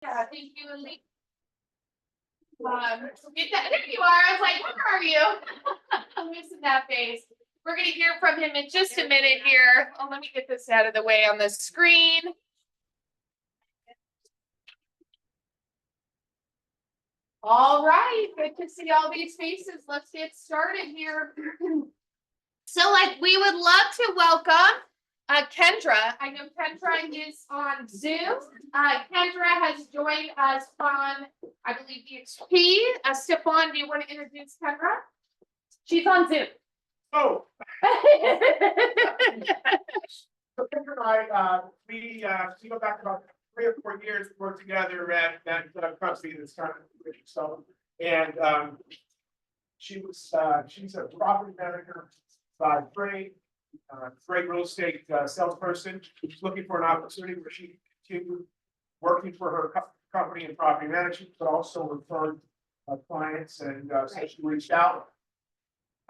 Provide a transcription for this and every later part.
Yeah, thank you, Lee. Get that, there you are. I was like, where are you? I'm missing that face. We're gonna hear from him in just a minute here. Oh, let me get this out of the way on the screen. All right, good to see all these faces. Let's get started here. So, we would love to welcome Kendra. I know Kendra is on Zoom. Kendra has joined us from, I believe, EXP. Stefan, do you want to introduce Kendra? She's on Zoom. Oh. So Kendra and I, we go back about 3 or 4 years, worked together at that company that's kind of so, and she's a property manager by trade, great real estate salesperson. She's looking for an opportunity where she can continue working for her company in property management, but also referring clients, and so she reached out.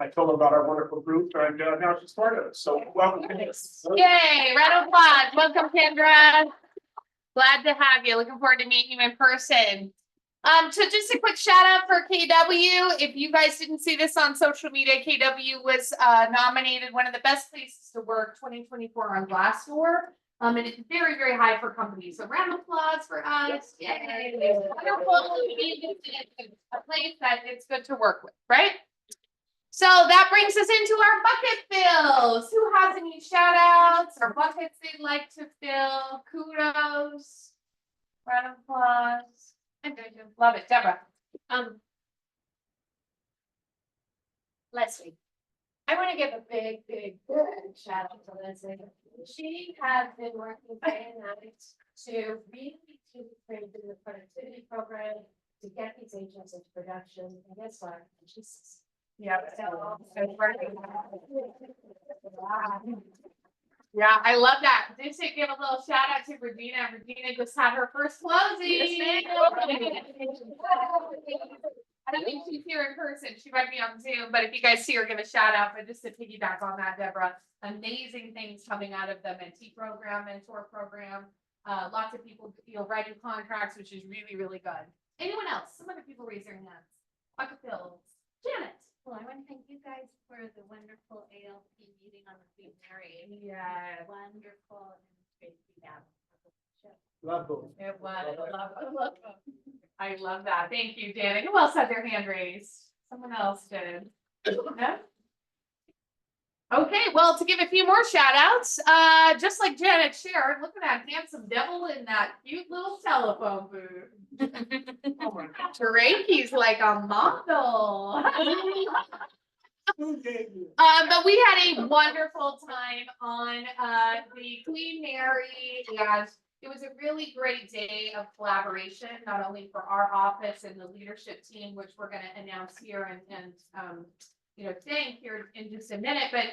I told her about our wonderful group, and now she's part of it. So welcome. Yay, round of applause. Welcome, Kendra. Glad to have you. Looking forward to meeting you in person. So just a quick shout out for KW. If you guys didn't see this on social media, KW was nominated one of the best places to work 2024 on Glassdoor. And it's very, very high for companies. So round of applause for us. Yay. Wonderful. A place that it's good to work with, right? So that brings us into our bucket fills. Who has any shout outs or buckets they'd like to fill? Kudos. Round of applause. Love it. Deborah. Leslie. I want to give a big shout out to Leslie. She has been working day and night to really create the productivity program to get these agents into production. And guess what? She's Yeah, I love that. Just to give a little shout out to Regina. Regina just had her first closing. I don't think she's here in person. She might be on Zoom, but if you guys see her, give a shout out. But just to piggyback on that, Deborah, amazing things coming out of the mentee program, mentor program. Lots of people writing contracts, which is really, really good. Anyone else? Some other people raise their hands. Bucket fills. Janet. Well, I want to thank you guys for the wonderful ALP meeting on the Queen Mary. Yeah. Wonderful and great feedback. Love those. It was. I love that. Thank you, Janet. Who else had their hand raised? Someone else did. No? Okay, well, to give a few more shout outs, just like Janet shared, look at that handsome devil in that cute little telephone booth. Reki's like a model. But we had a wonderful time on the Queen Mary, and it was a really great day of collaboration, not only for our office and the leadership team, which we're going to announce here and today here in just a minute, but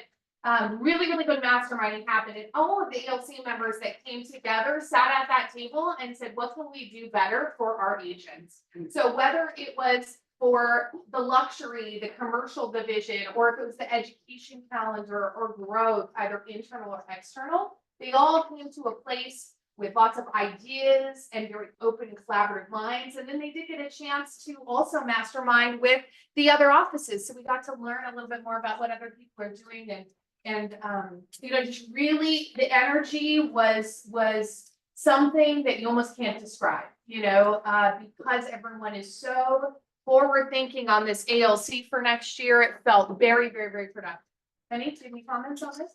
really, really good masterminding happened, and all of the ALC members that came together sat at that table and said, what can we do better for our agents? So whether it was for the luxury, the commercial division, or if it was the education calendar or growth, either internal or external, they all came to a place with lots of ideas and very open and collaborative minds. And then they did get a chance to also mastermind with the other offices. So we got to learn a little bit more about what other people are doing, and just really the energy was something that you almost can't describe, because everyone is so forward thinking on this ALC for next year. It felt very, very, very productive. Any comments on this?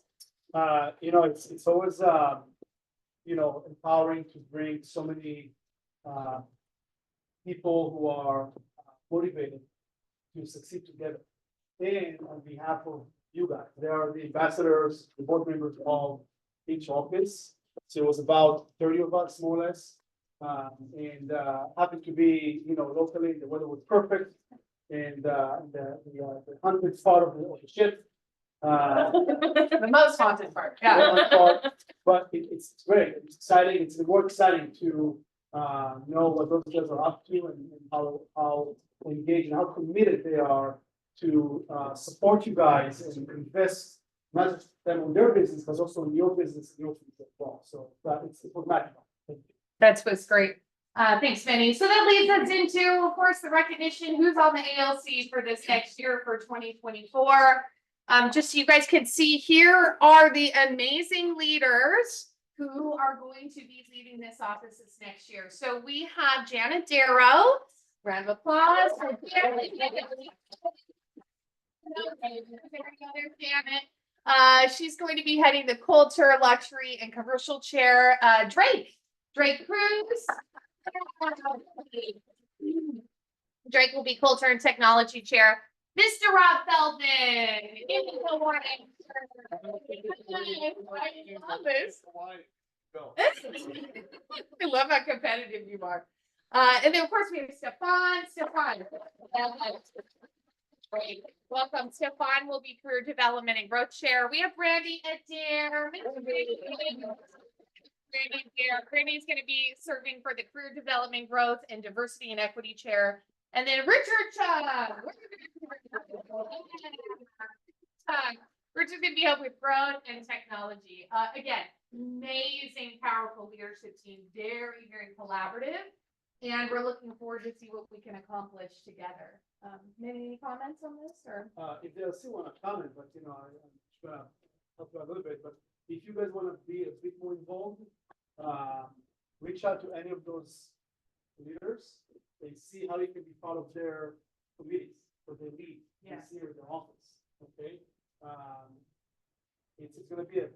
It's always empowering to bring so many people who are motivated to succeed together. And on behalf of you guys, they are the ambassadors, the board members of each office. So it was about 30 of us, more or less. And happened to be, locally, the weather was perfect. And the haunted part of the ship. The most haunted part, yeah. But it's great. It's exciting. It's more exciting to know what those guys are up to and how engaged and how committed they are to support you guys and invest not just them on their business, but also in your business and your future as well. So it was magical. Thank you. That's what's great. Thanks, Vinny. So that leads us into, of course, the recognition, who's on the ALC for this next year for 2024. Just so you guys can see, here are the amazing leaders who are going to be leading this office this next year. So we have Janet Darrow. Round of applause. For Janet. She's going to be heading the culture, luxury, and commercial chair. Drake Cruz. Drake will be culture and technology chair. Mr. Rob Feldman. I love this. I love how competitive you are. And then of course we have Stefan. Great. Welcome. Stefan will be career development and growth chair. We have Brandy Adair. Brandy's going to be serving for the career development, growth, and diversity and equity chair. And then Richard Chung. Richard's going to be helping with growth and technology. Again, amazing, powerful leadership team. Very, very collaborative. And we're looking forward to see what we can accomplish together. Any comments on this, or? If they still want to comment, but I'm just gonna help you out a little bit, but if you guys want to be a bit more involved, reach out to any of those leaders. They see how you can be part of their committees, or they lead this year in their office, okay? It's gonna be a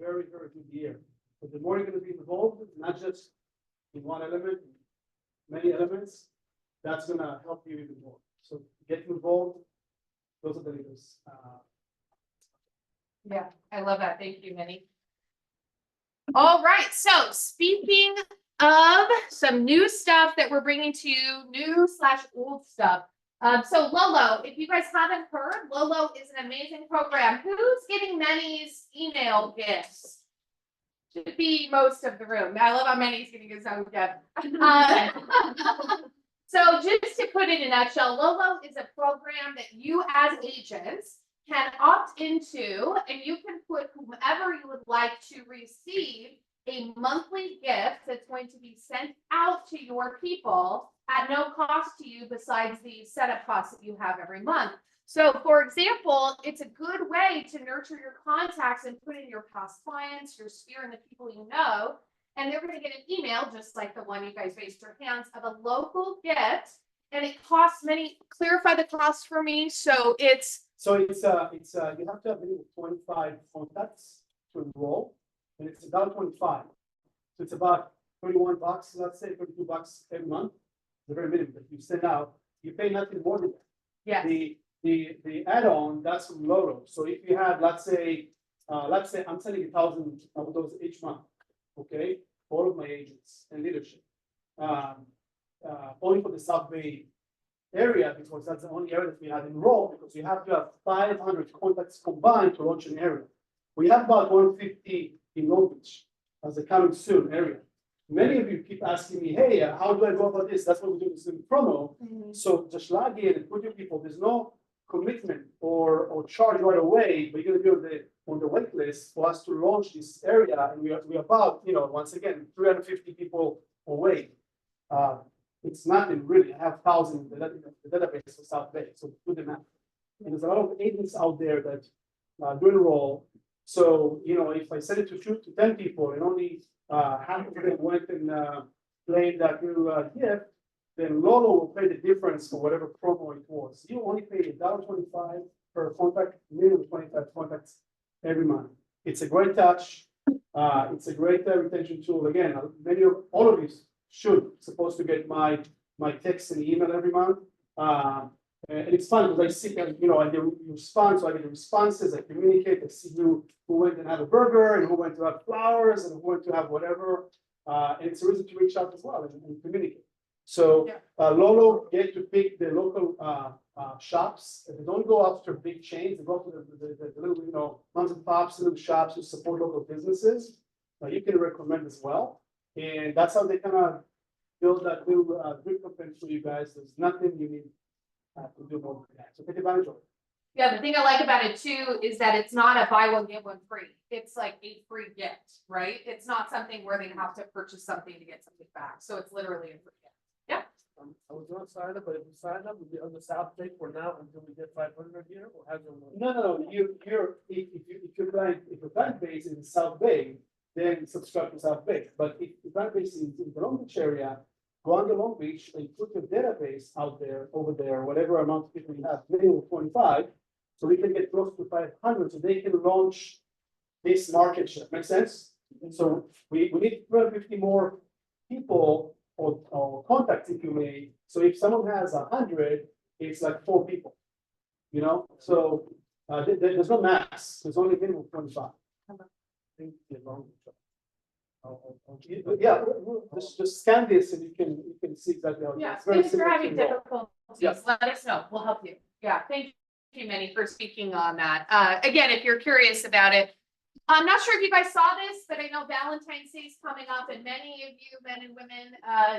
very, very good year. But the more you're gonna be involved, not just in one element, many elements, that's gonna help you even more. So get involved. Those are the leaders. Yeah, I love that. Thank you, Minnie. All right. So speaking of some new stuff that we're bringing to you, new/old stuff. So Lolo, if you guys haven't heard, Lolo is an amazing program. Who's getting Minnie's email gifts? Should be most of the room. I love how Minnie's getting his own gift. So just to put it in a nutshell, Lolo is a program that you as agents can opt into, and you can put whomever you would like to receive a monthly gift that's going to be sent out to your people at no cost to you besides the setup costs that you have every month. So for example, it's a good way to nurture your contacts and put in your past clients, your sphere, and the people you know. And they're going to get an email, just like the one you guys raised your hands, of a local gift. And it costs many, clarify the cost for me. So it's you have to have minimum 25 contacts to enroll, and it's about 25. So it's about $21, let's say $32 every month. The very minimum that you send out, you pay nothing more than that. yeah. The add-on, that's from Lolo. So if you have, let's say I'm sending 1,000 of those each month, okay, all of my agents and leadership, only for the South Bay area, because that's the only area that we have enrolled, because you have to have 500 contacts combined to launch an area. We have about 150 in Long Beach as a coming soon area. Many of you keep asking me, hey, how do I go about this? That's what we do this in promo. So just log in and put your people. There's no commitment or charge right away, but you're going to be on the wait list for us to launch this area. And we're about, once again, 350 people away. It's nothing really. I have thousands in the database for South Bay, so do the math. And there's a lot of agents out there that do enroll. So, if I send it to 10 people and only half of them went and claimed that new gift, then Lolo will pay the difference for whatever promo it was. You only pay $1.25 per contact, minimum 25 contacts every month. It's a great touch. It's a great retention tool. Again, all of you supposed to get my text and email every month. And it's fun because I see, I get response, so I get the responses, I communicate, I see who went and had a burger and who went to have flowers and who went to have whatever. And it's a reason to reach out as well and communicate. So Lolo get to pick the local shops. They don't go after big chains. They go to the little, moms and pops, little shops who support local businesses. You can recommend as well. And that's how they kind of build that little recompense for you guys. There's nothing you need to do more than that. So take advantage of it. Yeah, the thing I like about it too is that it's not a buy one, get one free. It's like a free gift, right? It's not something where they have to purchase something to get something back. So it's literally a free gift. I was gonna sign up, but if we sign up, we'll be on the South Bay for now until we get 500 here, or have them? No, if your client base is in South Bay, then subscribe to South Bay, but if the client base is in the Long Beach area, go on the Long Beach and put your database out there, over there, whatever amount of people you have, minimum 25, so we can get close to 500, so they can launch this market share, make sense? And so we need 250 more people or contacts, if you may, so if someone has 100, it's like 4 people. You know, so there's no max, there's only minimum 25. I think the long. Yeah, just scan this and you can see exactly how. Yeah, it's very if you're similar to having law. difficulties, Yes. let us know. We'll help you. Yeah, thank you, Manny, for speaking on that. Again, if you're curious about it, I'm not sure if you guys saw this, but I know Valentine's Day is coming up and many of you men and women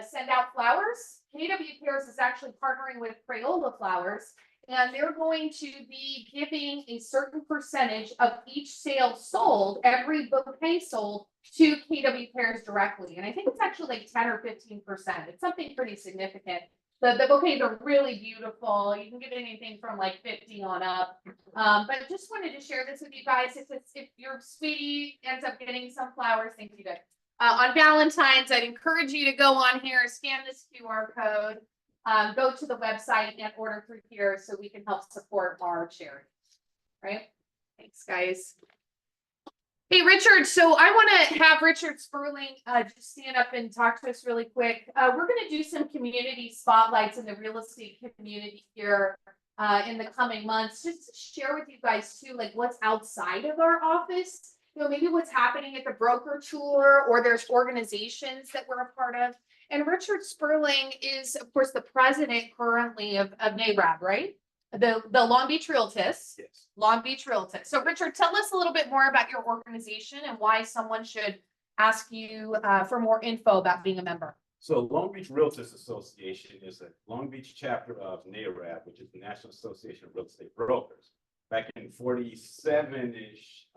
send out flowers. KW Cares is actually partnering with Crayola Flowers, and they're going to be giving a certain percentage of each sale sold, every bouquet sold, to KW Cares directly. And I think it's actually like 10 or 15%. It's something pretty significant. The bouquets are really beautiful. You can get anything from like 50 on up. But I just wanted to share this with you guys. If your sweetie ends up getting some flowers, thank you. On Valentine's, I'd encourage you to go on here, scan this QR code, go to the website and order through here so we can help support our charity. Right? Thanks, guys. Hey, Richard, so I want to have Richard Sperling just stand up and talk to us really quick. We're going to do some community spotlights in the real estate community here in the coming months, just to share with you guys too, like what's outside of our office, you know, maybe what's happening at the broker tour, or there's organizations that we're a part of. And Richard Sperling is, of course, the president currently of NARAB, right? The Long Beach Realtors. Yes. Long Beach Realtors. So Richard, tell us a little bit more about your organization and why someone should ask you for more info about being a member. So Long Beach Realtors Association is a Long Beach chapter of NARAB, which is the National Association of Real Estate Brokers. Back in 47-ish,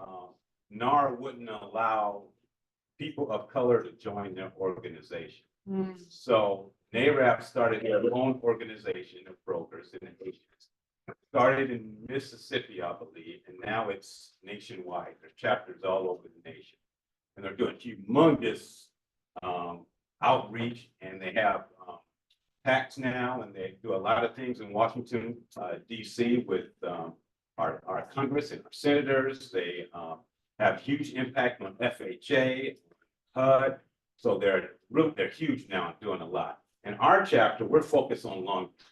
NAR wouldn't allow people of color to join their organization. So NARAB started their own organization of brokers and agents. Started in Mississippi, I believe, and now it's nationwide. There's chapters all over the nation. And they're doing humongous outreach, and they have PACs now, and they do a lot of things in Washington, DC with our Congress and our senators. They have huge impact on FHA, HUD. So they're huge now and doing a lot. In our chapter, we're focused on Long Beach.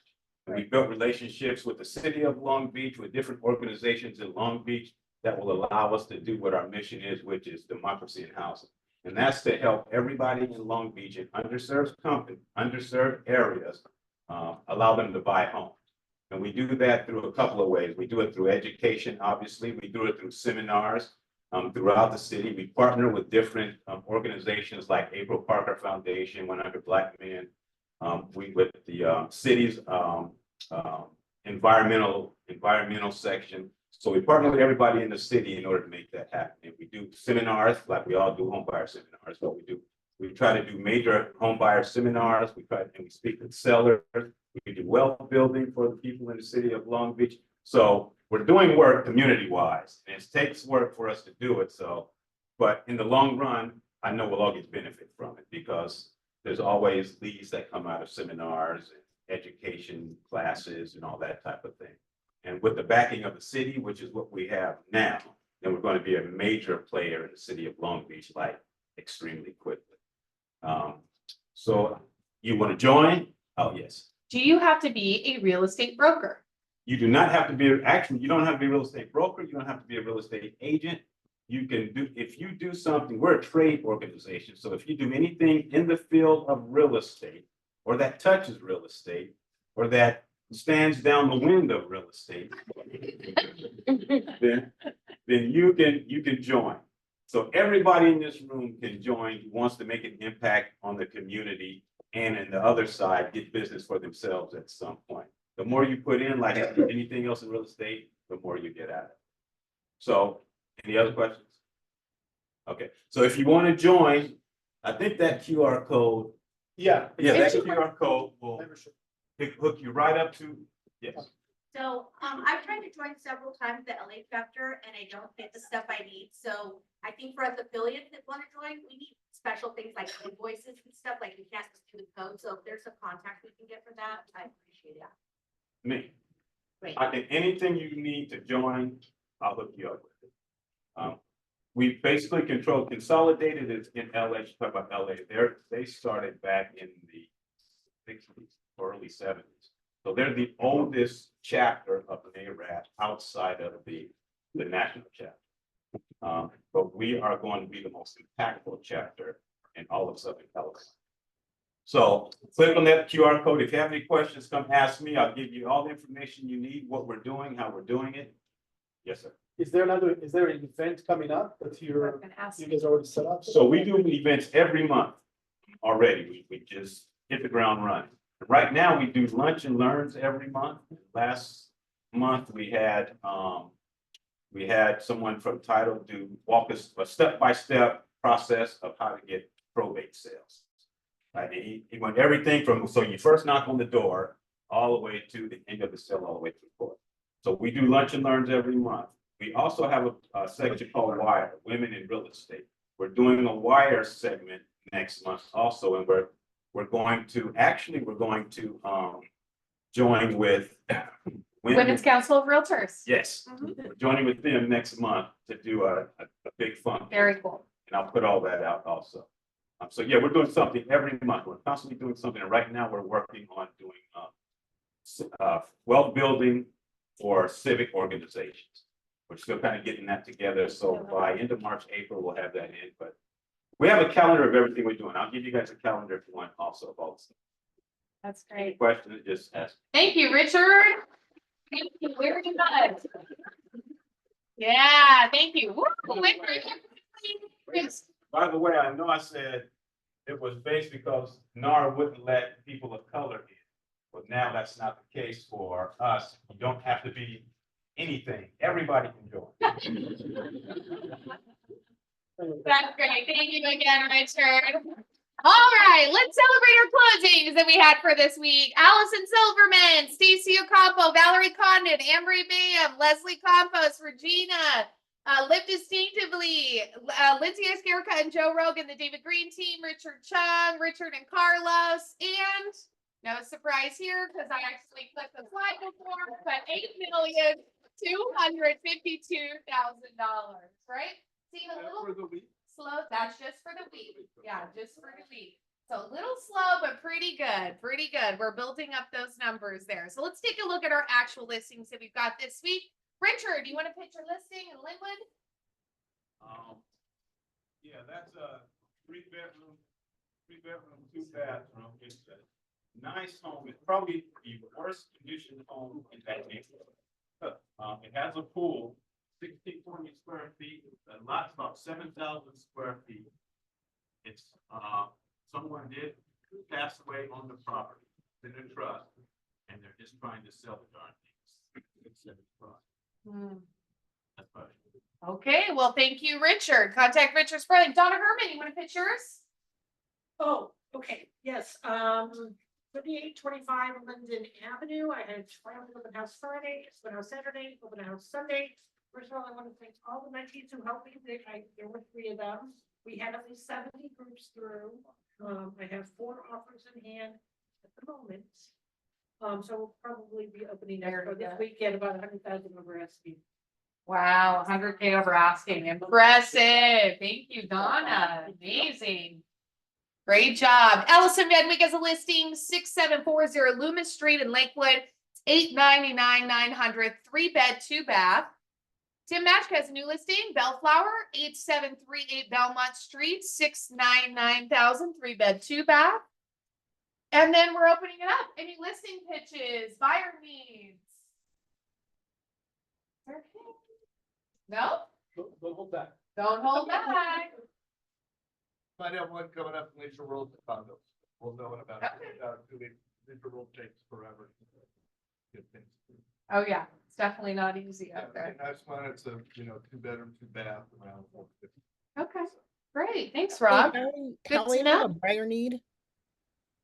And we built relationships with the city of Long Beach, with different organizations in Long Beach that will allow us to do what our mission is, which is democracy in housing. And that's to help everybody in Long Beach in underserved areas, allow them to buy homes. And we do that through a couple of ways. We do it through education, obviously. We do it through seminars throughout the city. We partner with different organizations like April Parker Foundation, 100 Black Men. With the city's environmental section. So we partner with everybody in the city in order to make that happen. And we do seminars, like we all do home buyer seminars. What we do, we try to do major home buyer seminars. We speak with sellers. We do wealth building for the people in the city of Long Beach. So we're doing work community-wise, and it takes work for us to do it. So, but in the long run, I know we'll all get benefit from it, because there's always leads that come out of seminars and education classes and all that type of thing. And with the backing of the city, which is what we have now, then we're going to be a major player in the city of Long Beach, like extremely quickly. So you want to join? Oh, yes. Do you have to be a real estate broker? You do not have to be, actually, you don't have to be a real estate broker. You don't have to be a real estate agent. You can do, if you do something, we're a trade organization. So if you do anything in the field of real estate, or that touches real estate, or that stands down the wind of real estate, then you can join. So everybody in this room can join who wants to make an impact on the community, and in the other side, get business for themselves at some point. The more you put in, like anything else in real estate, the more you get out of it. So, any other questions? Okay, so if you want to join, I think that QR code, Yeah. that QR code will Membership. hook you right up to, yes. So, I've tried to join several times the LA chapter and I don't get the stuff I need. So I think for us affiliates that want to join, we need special things like invoices and stuff, like we can't just do the code. So if there's a contact we can get for that, I appreciate it. Me. Great. I think anything you need to join, I'll hook you up with it. We basically consolidated it in LA, you talk about LA, they started back in the sixties, early seventies. So they're the oldest chapter of the NARAD outside of the national chapter. But we are going to be the most impactful chapter in all of Southern California. So click on that QR code. If you have any questions, come ask me. I'll give you all the information you need, what we're doing, how we're doing it. Yes, sir. Is there an event coming up that you guys already set up? So we do events every month already. We just hit the ground running. Right now, we do lunch and learns every month. Last month, we had someone from Title do walk us a step-by-step process of how to get probate sales. Right, he went everything from, so you first knock on the door, all the way to the end of the sale, all the way to court. So we do lunch and learns every month. We also have a section called Wire, Women in Real Estate. We're doing a Wire segment next month also, and we're going to join with Women's Council of Realtors. Yes, we're joining with them next month to do a big fund. Very cool. And I'll put all that out also. So yeah, we're doing something every month. We're constantly doing something. And right now we're working on doing wealth building for civic organizations. We're still kind of getting that together. So by end of March, April, we'll have that in. But we have a calendar of everything we're doing. I'll give you guys a calendar if you want also of all this. That's Any great. questions, just ask. Thank you, Richard. Thank you very much. Yeah, thank you. Woo, Richard. By the way, I know I said it was based because NAR wouldn't let people of color in. But now that's not the case for us. You don't have to be anything. Everybody can join. That's great. Thank you again, Richard. All right, let's celebrate our closings that we had for this week. Allison Silverman, Stacy Ocampo, Valerie Condon, Ambry Bam, Leslie Campos, Regina, Live Distinctively, Lindsay Escarica and Joe Rogan, the David Green team, Richard Chung, Richard and Carlos, and no surprise here because I actually clicked the slide before, but $8,252,000, right? See a little slow. That's just for the week. Yeah, just for the week. So a little slow, but pretty good. Pretty good. We're building up those numbers there. So let's take a look at our actual listings that we've got this week. Richard, do you want to pitch your listing in Linwood? Yeah, that's a three bedroom, 2-bathroom. It's a nice home. It's probably the worst conditioned home in that neighborhood. It has a pool, 1,620 square feet. The lot's about 7,000 square feet. It's someone did pass away on the property. It's in a trust, and they're just trying to sell the darn things. It's in a trust. That's about it. Okay, well, thank you, Richard. Contact Richard Sperling. Donna Herman, you want to pitch yours? Oh, okay, yes, 3825 Linden Avenue. I had trial open house Friday, open house Saturday, open house Sunday. First of all, I want to thank all the mentees who helped me. There were 3 of them. We had at least 70 groups through. I have 4 offers in hand at the moment. So we'll probably be opening this weekend about 100,000 over asking. Wow, 100K over asking. Impressive. Thank you, Donna. Amazing. Great job. Allison Van Wyk has a listing, 6740 Loomis Street in Lakewood, $899,900, 3-bed, 2-bath. Tim Matchka has a new listing, Bellflower, 8738 Belmont Street, $699,000, 3-bed, 2-bath. And then we're opening it up. Any listing pitches, buyer needs? Okay. No? Don't hold back. Don't hold back. Might have one coming up in Lisa World condos. We'll know about it. Okay. Lisa World takes forever. Good things. Oh, yeah. It's definitely not easy out there. And that's why it's a, 2-bedroom, 2-bath around 450. Okay, great. Thanks, Hey, Rob. Hallie, Good Hallie, to I have know. a buyer need.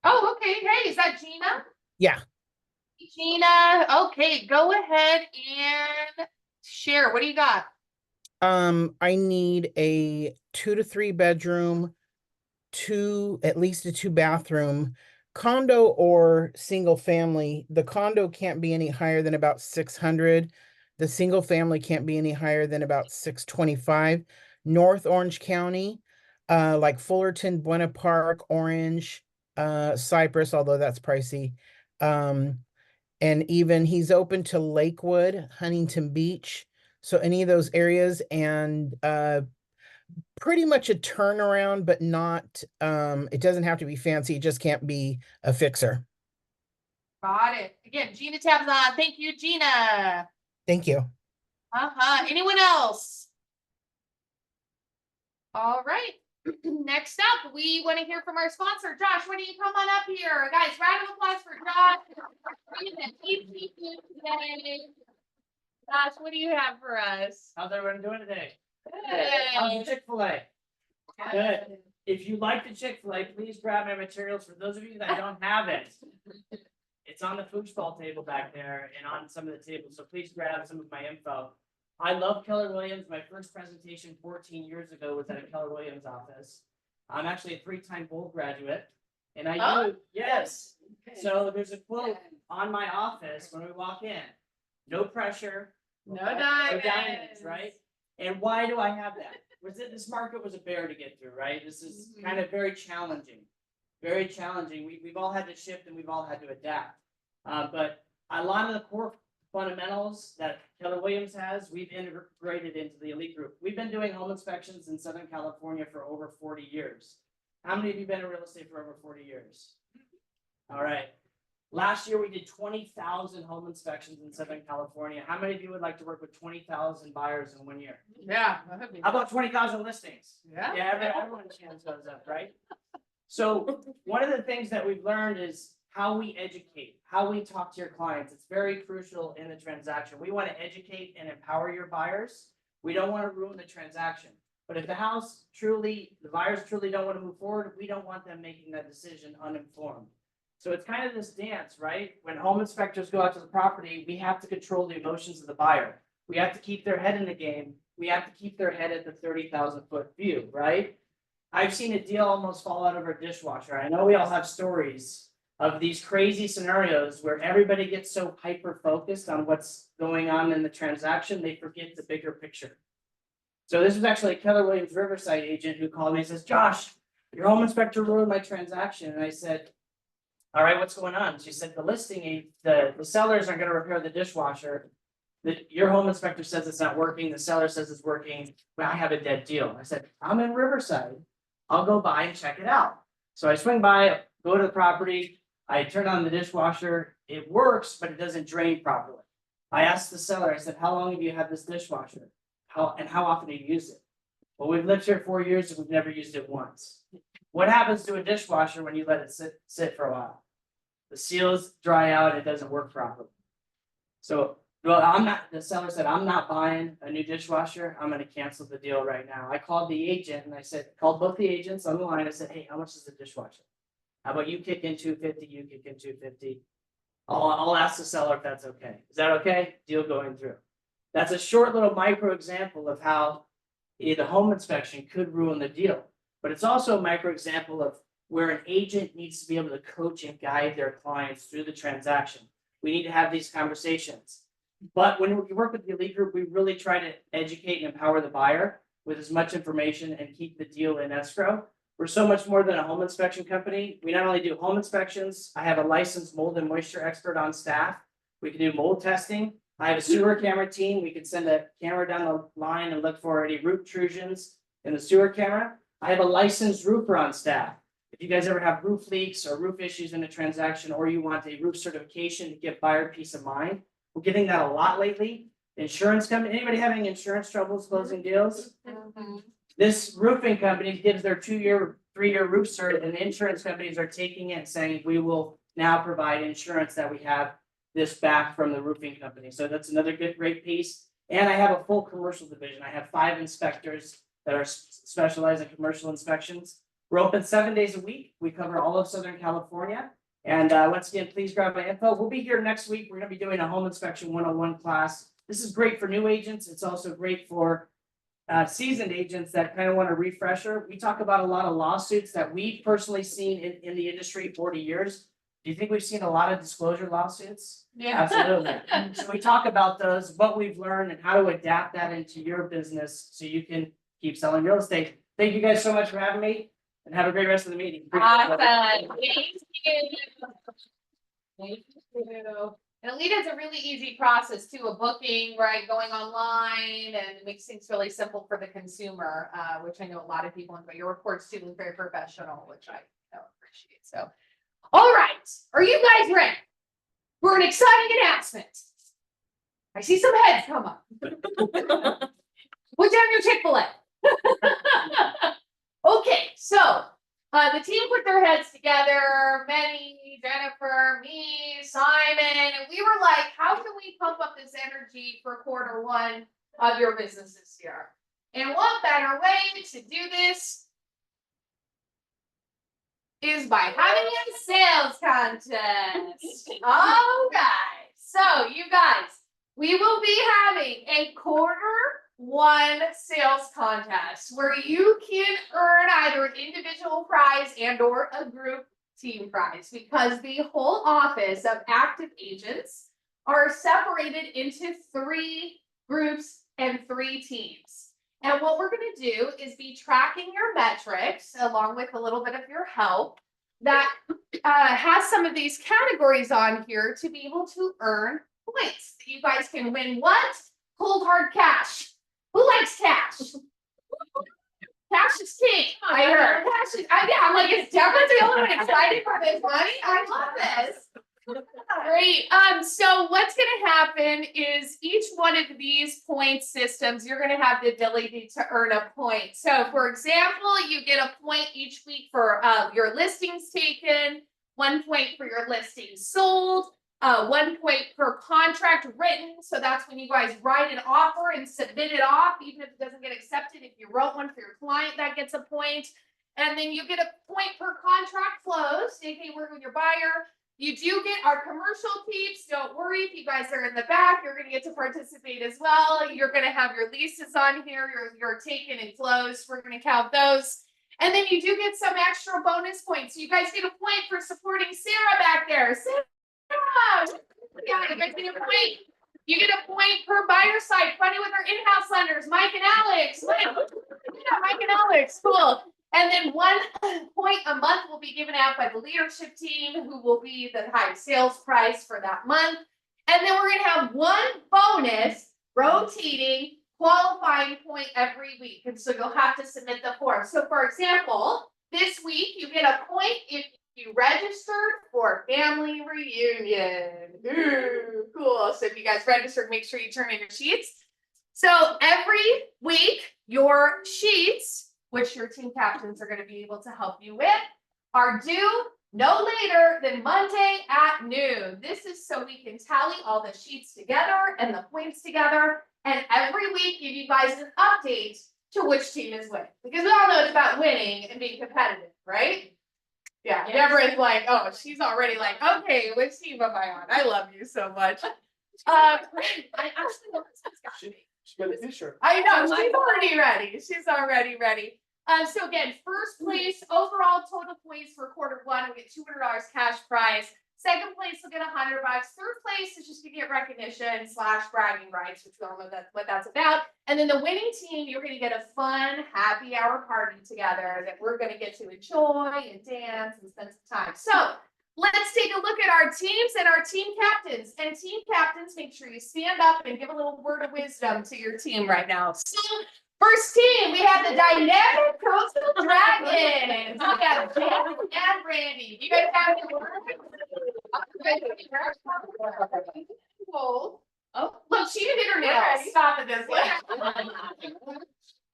Oh, okay. Hey, is that Gina? Yeah. Gina, okay, go ahead and share. What do you got? I need a 2 to 3 bedroom, at least a 2 bathroom condo or single family. The condo can't be any higher than about 600. The single family can't be any higher than about 625. North Orange County, like Fullerton, Buena Park, Orange, Cypress, although that's pricey. And even he's open to Lakewood, Huntington Beach. So any of those areas, and pretty much a turnaround, but not it doesn't have to be fancy, it just can't be a fixer. Got it. Again, Gina tabs on. Thank you, Gina. Thank you. Anyone else? All right. Next up, we want to hear from our sponsor. Josh, why don't you come on up here? Guys, round of applause for Josh. Josh, what do you have for us? How's everyone doing today? Good. How's the Chick-fil-A? Good. If you like the Chick-fil-A, please grab my materials. For those of you that don't have it, it's on the foosball table back there and on some of the tables. So please grab some of my info. I love Keller Williams. My first presentation 14 years ago was at a Keller Williams office. I'm actually a 3-time Bowl graduate. And I do, yes. So there's a quote on my office when we walk in. No pressure. No diamonds. Right? And why do I have that? This market was a bear to get through, right? This is kind of very challenging. Very challenging. We've all had to shift and we've all had to adapt. But a lot of the core fundamentals that Keller Williams has, we've integrated into the elite group. We've been doing home inspections in Southern California for over 40 years. How many of you been in real estate for over 40 years? All right. Last year, we did 20,000 home inspections in Southern California. How many of you would like to work with 20,000 buyers in 1 year? Yeah. How about 20,000 listings? Yeah. Yeah, everyone's hands goes up, right? So one of the things that we've learned is how we educate, how we talk to your clients. It's very crucial in the transaction. We want to educate and empower your buyers. We don't want to ruin the transaction. But if the buyers truly don't want to move forward, we don't want them making that decision uninformed. So it's kind of this dance, right? When home inspectors go out to the property, we have to control the emotions of the buyer. We have to keep their head in the game. We have to keep their head at the 30,000-foot view, right? I've seen a deal almost fall out of our dishwasher. I know we all have stories of these crazy scenarios where everybody gets so hyper-focused on what's going on in the transaction, they forget the bigger picture. So this was actually a Keller Williams Riverside agent who called me and says, Josh, your home inspector ruined my transaction. And I said, all right, what's going on? She said, the sellers are going to repair the dishwasher. Your home inspector says it's not working. The seller says it's working. But I have a dead deal. I said, I'm in Riverside. I'll go by and check it out. So I swing by, go to the property. I turn on the dishwasher. It works, but it doesn't drain properly. I asked the seller, I said, how long have you had this dishwasher? How often do you use it? Well, we've lived here 4 years and we've never used it once. What happens to a dishwasher when you let it sit for a while? The seals dry out, it doesn't work properly. So, the seller said, I'm not buying a new dishwasher. I'm going to cancel the deal right now. I called the agent and I called both the agents on the line. I said, hey, how much is the dishwasher? How about you kick in $250, you kick in $250. I'll ask the seller if that's okay. Is that okay? Deal going through. That's a short little micro example of how the home inspection could ruin the deal. But it's also a micro example of where an agent needs to be able to coach and guide their clients through the transaction. We need to have these conversations. But when we work with the elite group, we really try to educate and empower the buyer with as much information and keep the deal in escrow. We're so much more than a home inspection company. We not only do home inspections, I have a licensed mold and moisture expert on staff. We can do mold testing. I have a sewer camera team. We can send a camera down the line and look for any root intrusions in the sewer camera. I have a licensed roofer on staff. If you guys ever have roof leaks or roof issues in a transaction, or you want a roof certification to give buyer peace of mind, we're getting that a lot lately. Insurance company, anybody having insurance troubles closing deals? This roofing company gives their 2-year, 3-year roof cert, and the insurance companies are taking it and saying, we will now provide insurance that we have this back from the roofing company. So that's another great piece. And I have a full commercial division. I have 5 inspectors that are specialized in commercial inspections. We're open 7 days a week. We cover all of Southern California. And once again, please grab my info. We'll be here next week. We're gonna be doing a home inspection 101 class. This is great for new agents. It's also great for seasoned agents that kind of want a refresher. We talk about a lot of lawsuits that we've personally seen in the industry 40 years. Do you think we've seen a lot of disclosure lawsuits? Yeah. Absolutely. So we talk about those, what we've learned and how to adapt that into your business so you can keep selling real estate. Thank you guys so much for having me and have a great rest of the meeting. Awesome. Thank you. Thank you. And Alita is a really easy process too, a booking, right, going online, and it makes things really simple for the consumer, which I know a lot of people enjoy. Your reports too look very professional, which I appreciate. So, all right, are you guys ready for an exciting announcement? I see some heads come up. Put down your Chick-fil-A. Okay, so the team put their heads together, Benny, Jennifer, me, Simon, and we were like, how can we pump up this energy for Q1 of your business this year? And what better way to do this is by having a sales contest. All right, so you guys, we will be having a Q1 sales contest where you can earn either an individual prize and or a group team prize, because the whole office of active agents are separated into 3 groups and 3 teams. And what we're going to do is be tracking your metrics along with a little bit of your help that has some of these categories on here to be able to earn points. You guys can win what? Cold hard cash. Who likes cash? Cash is king. I heard. Cash is, I'm like, is Deborah the only one excited for this money? I love this. Great. So what's gonna happen is each one of these point systems, you're gonna have the ability to earn a point. So for example, you get a point each week for your listings taken, 1 point for your listings sold, 1 point per contract written. So that's when you guys write an offer and submit it off, even if it doesn't get accepted. If you wrote one for your client, that gets a point. And then you get a point per contract closed, aka work with your buyer. You do get our commercial peeps. Don't worry, if you guys are in the back, you're gonna get to participate as well. You're gonna have your leases on here, your taken and closed. We're gonna count those. And then you do get some extra bonus points. So you guys get a point for supporting Sarah back there. Sarah! Yeah, you guys get a point. You get a point per buyer side, funding with our in-house lenders, Mike and Alex. Mike and Alex, cool. And then 1 point a month will be given out by the leadership team, who will be the high sales price for that month. And then we're gonna have 1 bonus rotating qualifying point every week. And so you'll have to submit the form. So for example, this week you get a point if you registered for family reunion. Ooh, cool. So if you guys registered, make sure you turn in your sheets. So every week, your sheets, which your team captains are going to be able to help you with, are due no later than Monday at noon. This is so we can tally all the sheets together and the points together, and every week give you guys an update to which team is winning. Because we all know it's about winning and being competitive, right? Yeah, yes. Deborah's like, oh, she's already like, okay, which team am I on? I love you so much. I actually love this. She got a t-shirt. I know, she's already ready. She's already ready. So again, first place overall total points for Q1, we get $200 cash prize. Second place will get $100. Third place is just to get recognition / bragging rights, which we all know what that's about. And then the winning team, you're going to get a fun happy hour party together that we're going to get to enjoy and dance and spend some time. So let's take a look at our teams and our team captains. And team captains, make sure you stand up and give a little word of wisdom to your team right now. So first team, we have the dynamic coastal dragons. We have Jen and Brandy. You guys have your word? Oh, look, she did her nails. Stop it this way.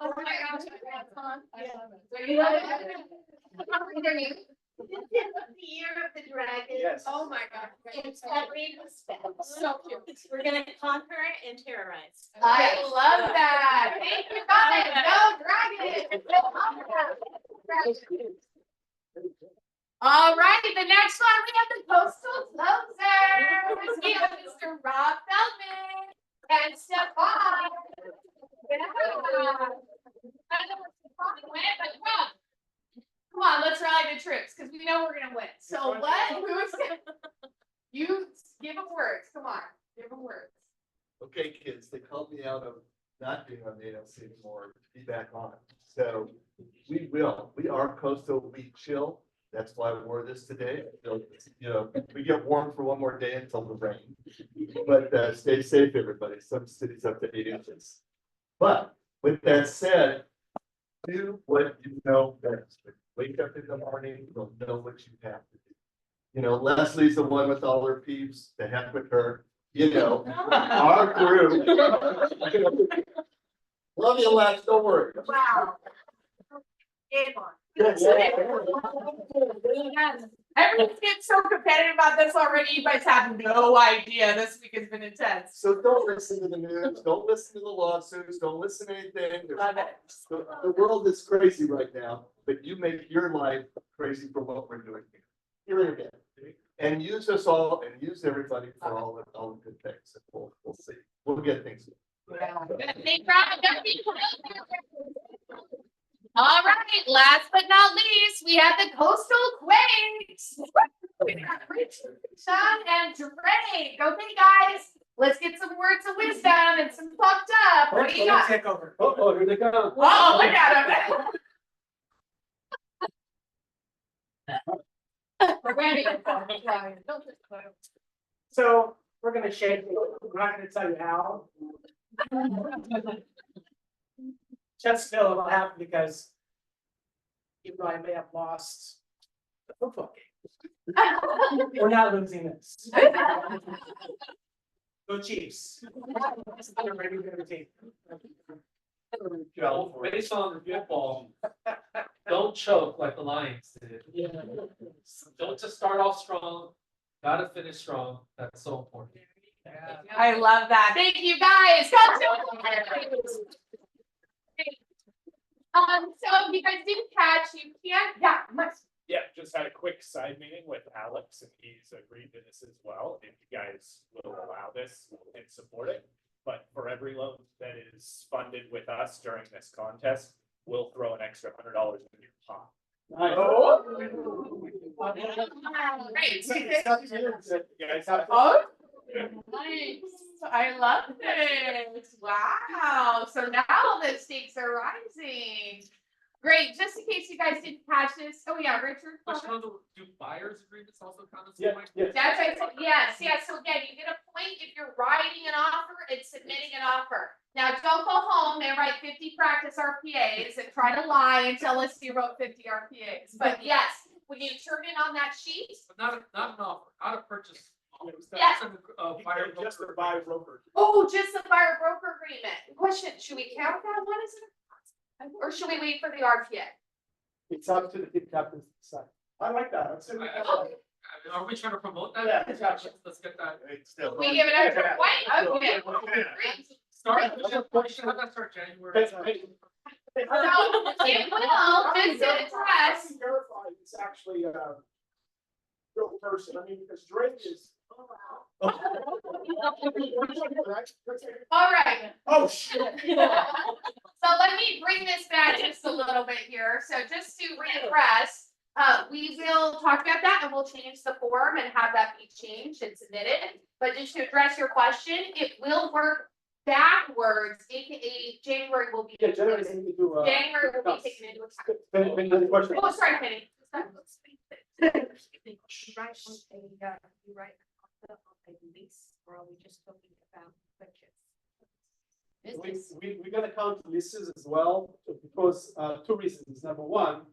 Oh my gosh, I love it. Year of the Dragon. Yes. Oh my God. It's every respect. So cute. We're gonna conquer and terrorize. I love that. Thank you, guys. Go Dragons. All right, the next one, we have the coastal closers. We have Mr. Rob Feldman and Stefan. Yeah. I know it's Stefan win, but Rob, come on, let's rally the troops because we know we're gonna win. So you give them words. Come on, give them words. Okay, kids, they called me out of not being on the ALC anymore, to be back on. So we are coastal, we chill. That's why I wore this today. So, you know, we get warm for one more day until the rain. But stay safe, everybody. Some cities up to 8 inches. But with that said, do what you know best. Wake up in the morning, you'll know what you have to do. You know, Leslie's the one with all her peeps, the heck with her. You know, our crew. Love you, Lex, don't worry. Wow. Game on. Everyone's getting so competitive about this already. You guys have no idea. This week has been intense. So don't listen to the news, don't listen to the lawsuits, don't listen to anything. Love it. The world is crazy right now, but you make your life crazy for what we're doing here. Here again. And use us all and use everybody for all the good things. And we'll see. We'll get things. All right, last but not least, we have the Coastal Quakes. We got Richard, Sean, and Dre. Okay, guys, let's get some words of wisdom and some fucked up. What do you got? Take over. Oh, here they come. Oh, look at him. So we're gonna shake it. We're not gonna tell you how. Just know it'll happen because even though I may have lost the football game, we're not losing this. Go Chiefs. They're ready to team. Based on the football, don't choke like the Lions did. Yeah. Don't just start off strong, gotta finish strong. That's so important. I love that. Thank you, guys. So if you guys didn't catch, you can't, yeah, Yeah, just had a quick side meeting with Alex and he's agreed to this as well. If you guys will allow this and support it. But for every loan that is funded with us during this contest, we'll throw an extra $100 in your pot. Great. You guys have. Oh, nice. I love this. Wow. So now the stakes are rising. Great. Just in case you guys didn't catch this. Oh yeah, Richard. Question on do buyers agreements also count as? Yeah, yeah. That's what I said. Yes, yes. So again, you get a point if you're writing an offer and submitting an offer. Now don't go home and write 50 practice RPAs and try to lie and tell us you wrote 50 RPAs. But yes, when you turn in on that sheet. But not an offer, not a purchase. Yes. Buyer Just the broker. buyer broker. Oh, just the buyer broker agreement. Question, should we count that one as an, or should we wait for the RPA? It's up to the team captains to decide. I like that. Let's do it. Are we trying to promote that? Yeah. Let's get that. We give it extra point? Okay. Great. Start, we should have that start January. So, it will, just to address. Verify it's actually a real person. I mean, because Drake is. All right. Oh, shit. So let me bring this back just a little bit here. So just to reimpress, we will talk about that and we'll change the form and have that be changed and submitted. But just to address your question, it will work backwards, aka January will be. Yeah, January is into, January will be taken into account. Penny, any question? Oh, sorry, Penny. You write a lease, or are we just talking about purchase? We're gonna count leases as well, because, 2 reasons. Number one,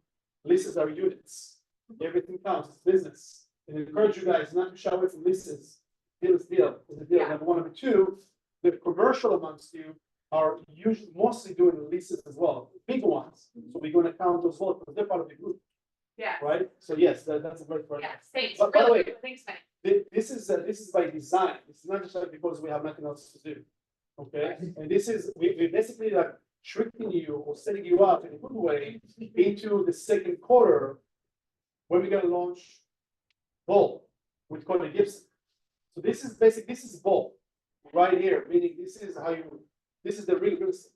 leases are units. Everything counts, it's business. And I encourage you guys not to shy away from leases. Deal is deal, is a deal. Yeah. Number one. Number two, the commercial amongst you are usually mostly doing leases as well, big ones. So we're gonna count those all, because they're part of the group. Yeah, right? So yes, that's a great point. yeah, thanks, By the really, way, good. Thanks, man. This is by design. It's not just like because we have nothing else to do. Okay, and this is, we basically like tricking you or setting you up in a good way into the second quarter. When we're gonna launch Bolt with Cody Gibson. So this is Bolt right here, meaning this is the real estate.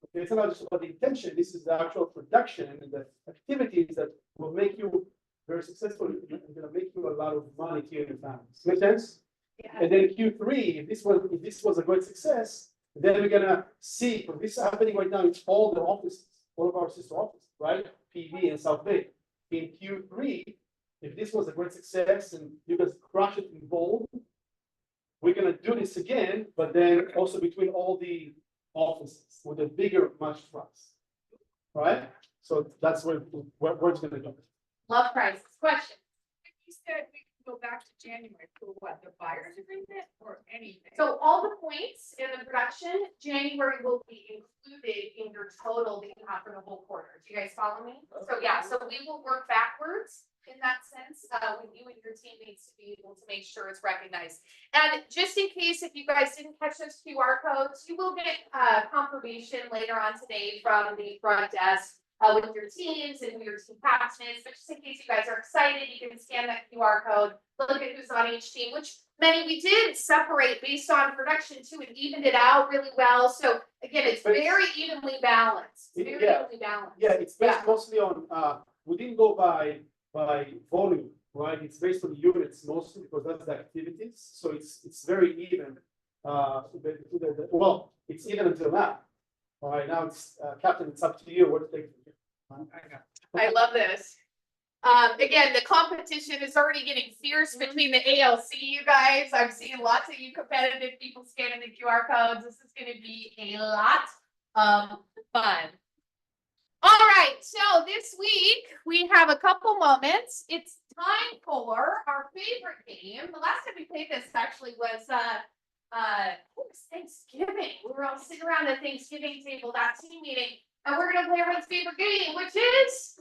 Okay, it's not just about the intention, this is the actual production and the activities that will make you very successful and gonna make you a lot of money to your family. Make sense? Yeah. And then Q3, if this was a great success, then we're gonna see, but this is happening right now, it's all the offices, all of our sister offices, right? PV and South Bay. In Q3, if this was a great success and you guys crush it in Bold, we're gonna do this again, but then also between all the offices with a bigger much price. Right? So that's where it's gonna go. Love prices, question. You said we can go back to January for what, the buyer's agreement or anything? So all the points in the production, January will be included in your total that you have for the whole quarter. Do you guys follow me? So yeah, so we will work backwards in that sense, with you and your team needs to be able to make sure it's recognized. And just in case, if you guys didn't catch those QR codes, you will get confirmation later on today from the front desk with your teams and who your team captain is. But just in case you guys are excited, you can scan that QR code, look at who's on each team, which many we did separate based on production too, and evened it out really well. So again, it's very evenly balanced. Very evenly balanced. Yeah, it's based mostly on, we didn't go by volume, right? It's based on units mostly because that's the activities. So it's very even. Well, it's even until now. All right, now it's Captain, it's up to you. What to take? I love this. Again, the competition is already getting fierce between the ALC, you guys. I'm seeing lots of you competitive people scanning the QR codes. This is going to be a lot of fun. All right, so this week we have a couple moments. It's time for our favorite game. The last time we played this actually was Thanksgiving. We were all sitting around the Thanksgiving table, that team meeting, and we're gonna play everyone's favorite game, which is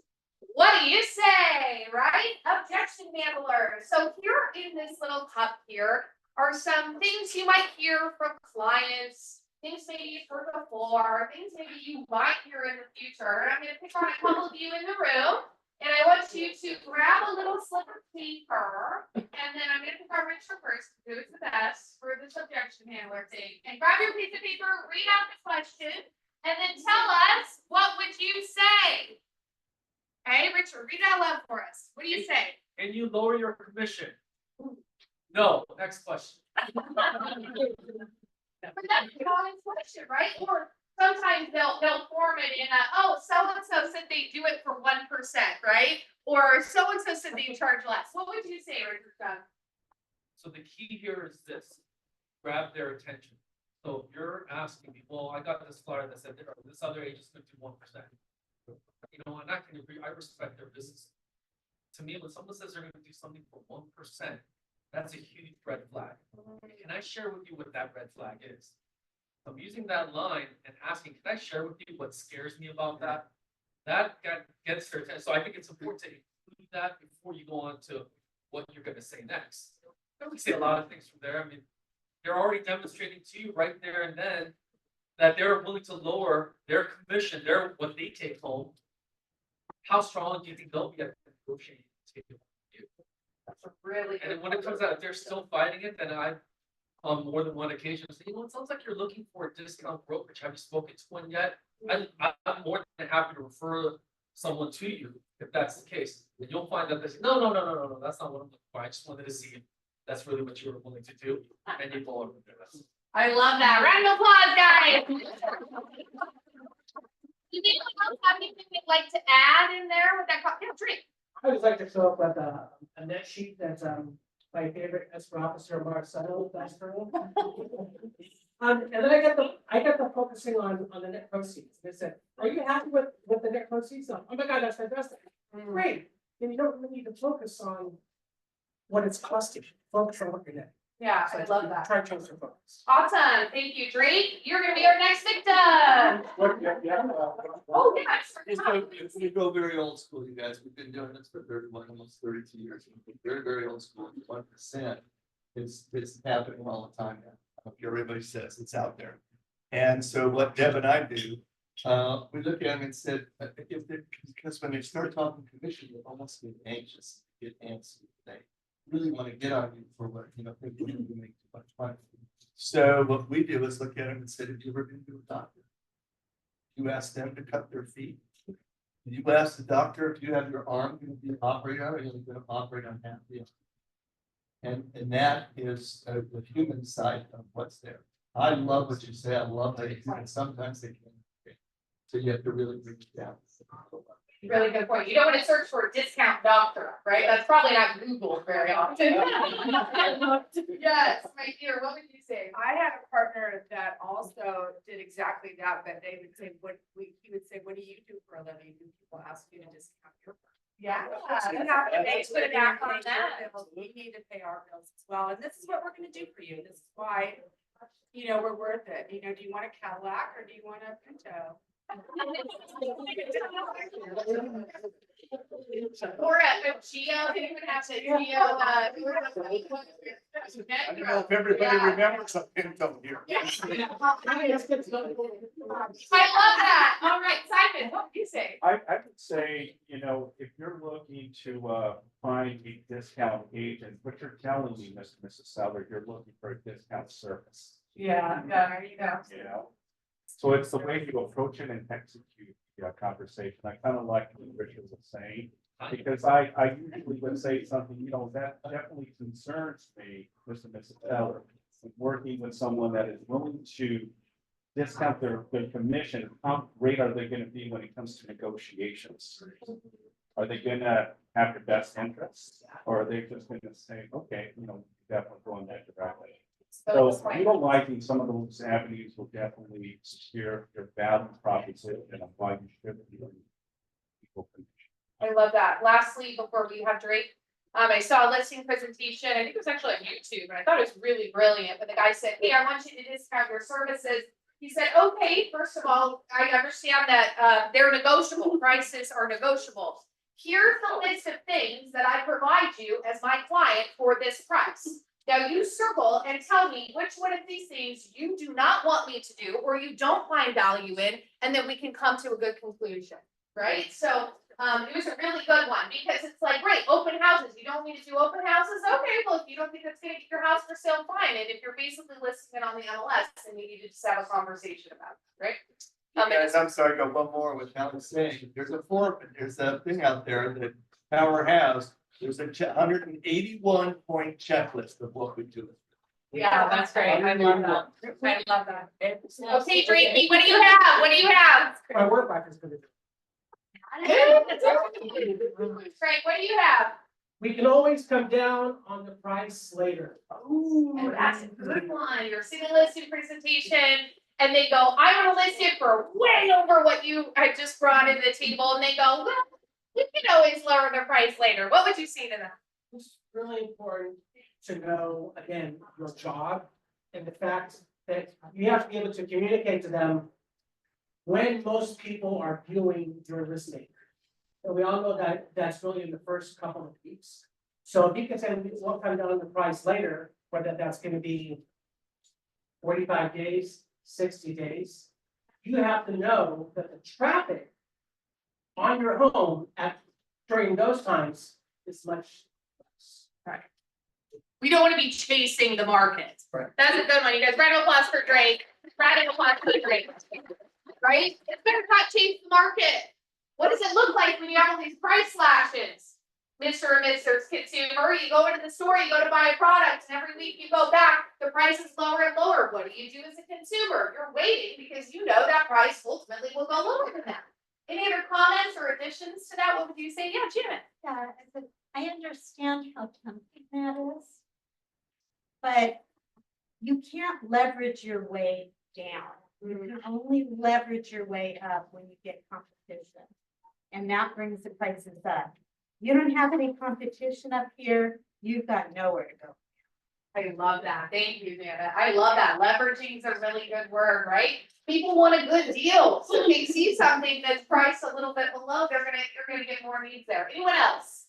what do you say, right? Objection handler. So here in this little cup here are some things you might hear from clients. Things maybe you've heard before, things maybe you might hear in the future. And I'm going to pick on a couple of you in the room, and I want you to grab a little slip of paper, and then I'm going to pick on Richard first, who is the best for this objection handler thing. And grab your piece of paper, read out the question, and then tell us what would you say. Hey, Richard, read out loud for us. What do you say? Can you lower your commission? No, next question. But that's a common question, right? Or sometimes they'll form it in a, oh, so-and-so said they do it for 1%, right? Or so-and-so said they charge less. What would you say, Richard? So the key here is this, grab their attention. So if you're asking me, well, I got this flyer that said this other agent's gonna do 1%. You know, I'm not gonna agree, I respect their business. To me, when someone says they're gonna do something for 1%, that's a huge red flag. Can I share with you what that red flag is? I'm using that line and asking, can I share with you what scares me about that? That gets their attention. So I think it's important to include that before you go on to what you're going to say next. We say a lot of things from there. I mean, they're already demonstrating to you right there and then that they're willing to lower their commission, what they take home. How strong do you think they'll be at the negotiating table? Really? And when it comes out, if they're still fighting it, then I, on more than one occasion, say, you know, it sounds like you're looking for a discount brokerage. Have you spoken to one yet? I'm more than happy to refer someone to you if that's the case. And you'll find that they say, no, that's not what I'm looking for. I just wanted to see if that's really what you were willing to do. And you go over there. I love that. Round of applause, guys. Do you have anything you'd like to add in there with that? Yeah, drink. I would like to show up with a net sheet that's my favorite escrow officer, Marcelo, that's her. And then I got the focusing on the net proceeds. They said, are you happy with the net proceeds? Oh my God, that's fantastic. Great. Then you don't really need to focus on what it's costing. Focus on what you're net. Yeah, I love that. Try to change their focus. Awesome, thank you, Drake. You're gonna be our next victim. Oh, yes. We go very old school, you guys. We've been doing this for 31, almost 32 years. Very, very old school. 1% is happening all the time now. I hope everybody says it's out there. And so what Deb and I do, we look at them and said, if they, because when they start talking commission, they almost get anxious, get antsy. They really want to get on you for what, you know, they make too much money. So what we do is look at them and say, have you ever been to a doctor? You ask them to cut their feet. You ask the doctor if you have your arm going to be operated on, or you're going to operate on half the arm. And that is the human side of what's there. I love what you say. I love that, and sometimes they can't. So you have to really bring it down. Really good point. You don't want to search for a discount doctor, right? That's probably not Googled very often. Yes, my dear, what would you say? I had a partner that also did exactly that, but they would say, he would say, what do you do for a living? Do people ask you to discount your? Yeah. You have to pay for back on that. We need to pay our bills as well, and this is what we're gonna do for you. This is why, you know, we're worth it. You know, do you want a Cadillac or do you want a Pinto? Or a Geo, anyone have the Geo, I don't know if everybody remembers a Pinto here. I love that. All right, Simon, what do you say? I would say, you know, if you're looking to find a discount agent, what you're telling me, Mr. and Mrs. Seller, you're looking for a discount service. Yeah, there you go. You know, so it's the way you approach it and execute the conversation. I kind of like what Richard was saying, because I usually would say something, you know, that definitely concerns me, Mr. and Mrs. Seller, working with someone that is willing to discount their commission. How great are they going to be when it comes to negotiations? Are they going to have your best interests, or are they just going to say, okay, you know, definitely go in that direction? So utilizing some of those avenues will definitely secure your value proposition and why you should be doing equal commission. I love that. Lastly, before we have Drake, I saw a listing presentation. I think it was actually on YouTube, and I thought it was really brilliant. But the guy said, "Hey, I want you to discount your services." He said, "Okay, first of all, I understand that they're negotiable. Prices are negotiable. Here's the list of things that I provide you as my client for this price. Now you circle and tell me which one of these things you do not want me to do, or you don't find value in, and then we can come to a good conclusion." Right? So it was a really good one, because it's like, great, open houses. You don't need to do open houses? Okay, well, if you don't think it's gonna get your house for sale, fine. And if you're basically listing it on the MLS, then you need to just have a conversation about it, right? Guys, I'm sorry, go one more with Howard saying, there's a thing out there that Howard has, there's a 181 point checklist of what we do. Yeah, that's great. I love that. I love that. Okay, Drakey, what do you have? What do you have? My work life is good. Frank, what do you have? We can always come down on the price later. Oh, that's a good one. You're seeing a listing presentation and they go, I want to list it for way over what you had just brought to the table. And they go, well, you can always lower the price later. What would you say to them? It's really important to know, again, your job and the fact that you have to be able to communicate to them when most people are viewing your listing. And we all know that that's really in the first couple of weeks. So if you can say, we'll come down on the price later, whether that's going to be 45 days, 60 days, you have to know that the traffic on your home during those times is much less. Right. We don't want to be chasing the market. Right. That's a good one. You guys, round of applause for Drake. Round of applause for Drake. Right? It's better not chase the market. What does it look like when you have all these price slashes? Mr. or Mrs. Consumer, you go into the store, you go to buy a product, and every week you go back, the price is lower and lower. What do you do as a consumer? You're waiting because you know that price ultimately will go lower than that. Any other comments or additions to that? What would you say? Yeah, Janet. Yeah, I understand how tempting that is. But you can't leverage your way down. You can only leverage your way up when you get competition. And that brings the prices up. You don't have any competition up here, you've got nowhere to go. I love that. Thank you, Nana. I love that. Leveraging is a really good word, right? People want a good deal. So if they see something that's priced a little bit below, you're gonna get more needs there. Anyone else?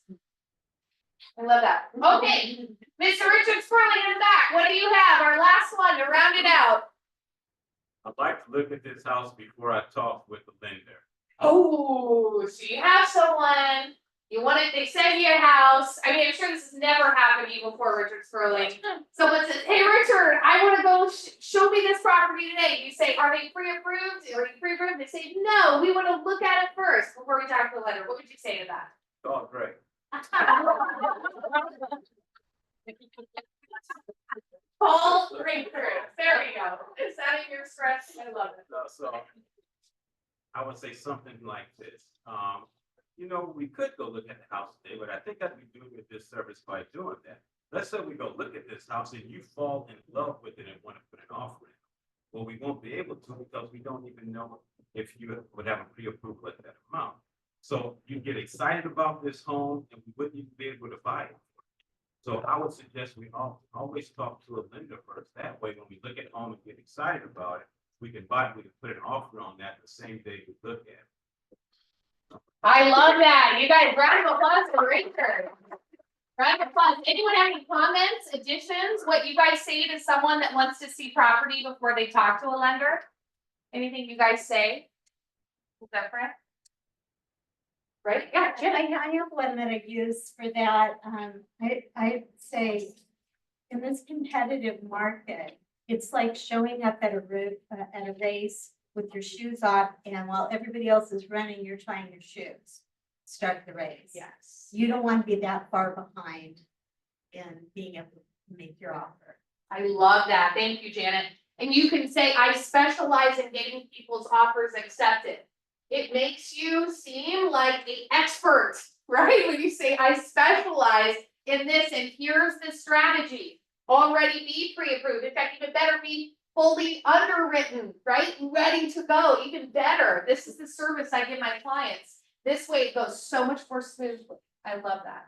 I love that. Okay, Mr. Richard Sperling in the back. What do you have? Our last one to round it out. I'd like to look at this house before I talk with the lender. Oh, so you have someone, you want it, they send you a house. I mean, I'm sure this has never happened to you before, Richard Sperling. Someone says, hey, Richard, I want to go show me this property today. You say, are they pre-approved? Are you pre-approved? They say, no, we want to look at it first before we talk to the lender. What would you say to that? Oh, great. Paul Richard, there we go. Is that in your stretch? I love it. So I would say something like this. We could go look at the house today, but I think I'd be doing a disservice by doing that. Let's say we go look at this house and you fall in love with it and want to put an offer in. Well, we won't be able to because we don't even know if you would have a pre-approval at that amount. So you get excited about this home and we wouldn't even be able to buy it. So I would suggest we always talk to a lender first. That way, when we look at a home and get excited about it, we can put an offer on that the same day we look at it. I love that. You guys, round of applause for Richard. Round of applause. Anyone have any comments, additions? What you guys say to someone that wants to see property before they talk to a lender? Anything you guys say? Is that correct? Right? Yeah, Jen. I have one that I use for that. I'd say in this competitive market, it's like showing up at a race with your shoes off, and while everybody else is running, you're trying your shoes. Start the race. Yes. You don't want to be that far behind in being able to make your offer. I love that. Thank you, Janet. And you can say, I specialize in getting people's offers accepted. It makes you seem like an expert, right? When you say, I specialize in this and here's the strategy. Already be pre-approved. In fact, even better, be fully underwritten, right? Ready to go, even better. This is the service I give my clients. This way it goes so much more smoothly. I love that.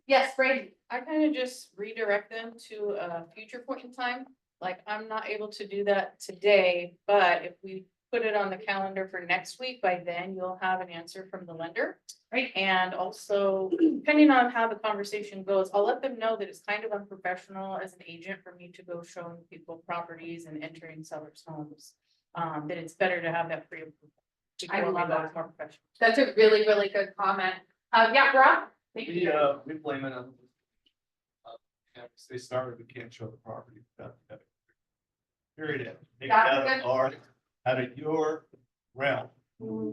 Yes, Brady. I kind of just redirect them to a future point in time. Like, I'm not able to do that today, but if we put it on the calendar for next week, by then you'll have an answer from the lender. Right. And also, depending on how the conversation goes, I'll let them know that it's kind of unprofessional as an agent for me to go showing people properties and entering sellers' homes. That it's better to have that pre-approval. I love that. More professional. That's a really, really good comment. Yeah, Rob. We blame it on. They started, we can't show the property. Period. Take it out of your realm.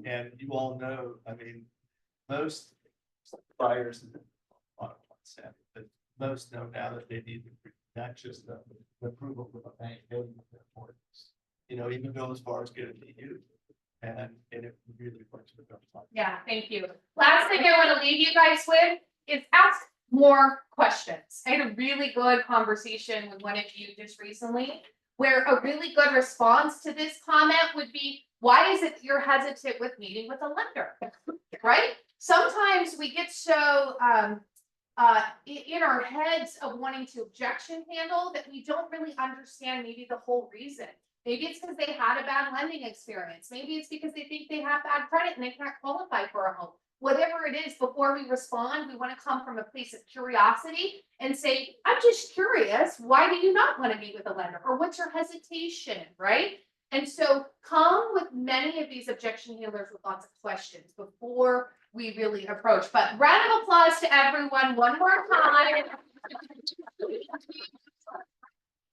And you all know, I mean, most buyers, but most know now that they need not just the approval from a bank, even go as far as getting to you. And it really works with them. Yeah, thank you. Last thing I want to leave you guys with is ask more questions. I had a really good conversation with one of you just recently, where a really good response to this comment would be, why is it that you're hesitant with meeting with a lender? Right? Sometimes we get so in our heads of wanting to objection handle that we don't really understand maybe the whole reason. Maybe it's because they had a bad lending experience. Maybe it's because they think they have bad credit and they can't qualify for a home. Whatever it is, before we respond, we want to come from a place of curiosity and say, I'm just curious, why do you not want to meet with a lender? Or what's your hesitation, right? And so come with many of these objection handlers with lots of questions before we really approach. But round of applause to everyone one more time.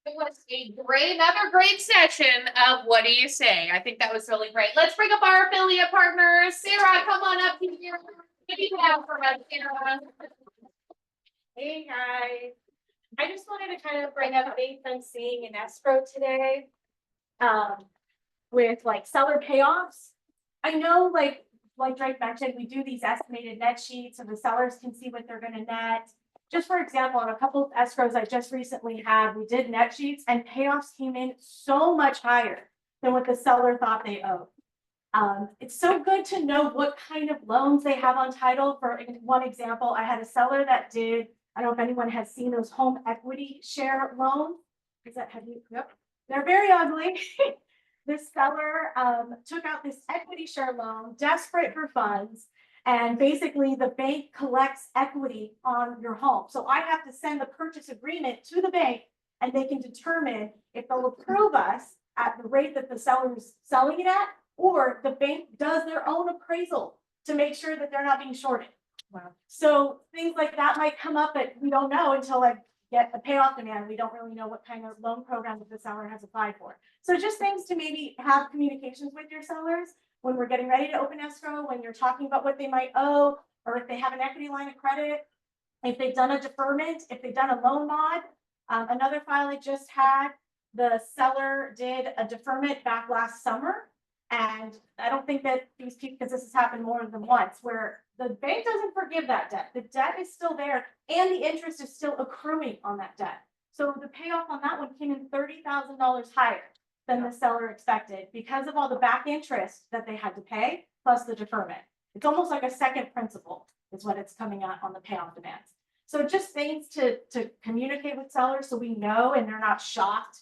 It was another great session of What Do You Say? I think that was really great. Let's bring up our affiliate partners. Sarah, come on up here. What do you have for us, Sarah? Hey guys, I just wanted to kind of bring up things I'm seeing in escrow today. With like seller payoffs. I know like Drake mentioned, we do these estimated net sheets so the sellers can see what they're gonna net. Just for example, on a couple of escrows I just recently had, we did net sheets and payoffs came in so much higher than what the seller thought they owed. It's so good to know what kind of loans they have on title. For one example, I had a seller that did I don't know if anyone has seen those home equity share loans. Have you? Yep. They're very ugly. This seller took out this equity share loan, desperate for funds. And basically the bank collects equity on your home. So I have to send the purchase agreement to the bank and they can determine if they'll approve us at the rate that the seller's selling it at, or the bank does their own appraisal to make sure that they're not being shorted. Wow. So things like that might come up, but we don't know until I get a payoff demand. We don't really know what kind of loan program that the seller has applied for. So just things to maybe have communications with your sellers when we're getting ready to open escrow, when you're talking about what they might owe, or if they have an equity line of credit, if they've done a deferment, if they've done a loan mod. Another file I just had, the seller did a deferment back last summer. And I don't think that these people, because this has happened more than once, where the bank doesn't forgive that debt. The debt is still there and the interest is still accruing on that debt. So the payoff on that one came in $30,000 higher than the seller expected because of all the back interest that they had to pay, plus the deferment. It's almost like a second principal is what it's coming out on the payoff demands. So just things to communicate with sellers so we know and they're not shocked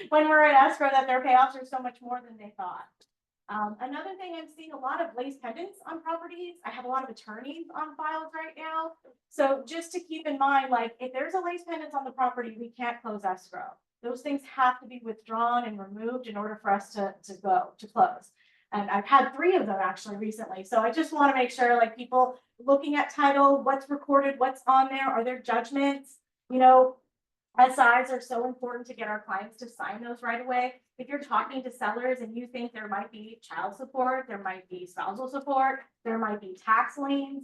when we're in escrow that their payoffs are so much more than they thought. Another thing, I'm seeing a lot of lace pendants on properties. I have a lot of attorneys on files right now. So just to keep in mind, like if there's a lace pendant on the property, we can't close escrow. Those things have to be withdrawn and removed in order for us to close. And I've had 3 of them actually recently. So I just want to make sure like people looking at title, what's recorded, what's on there, are there judgments, you know, SIs are so important to get our clients to sign those right away. If you're talking to sellers and you think there might be child support, there might be spousal support, there might be tax liens,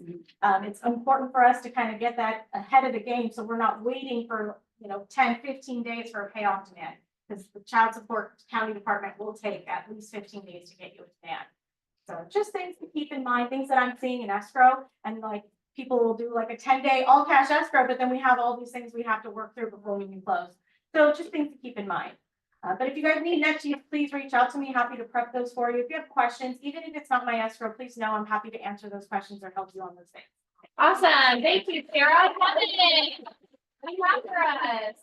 it's important for us to kind of get that ahead of the game. So we're not waiting for, 10, 15 days for a payoff demand, because the child support county department will take at least 15 days to get you a demand. So just things to keep in mind, things that I'm seeing in escrow, and like people will do like a 10-day all cash escrow, but then we have all these things we have to work through before we can close. So just things to keep in mind. But if you guys need net sheets, please reach out to me. Happy to prep those for you. If you have questions, even if it's not my escrow, please know I'm happy to answer those questions or help you on those things. Awesome. Thank you, Sarah. What you have for us?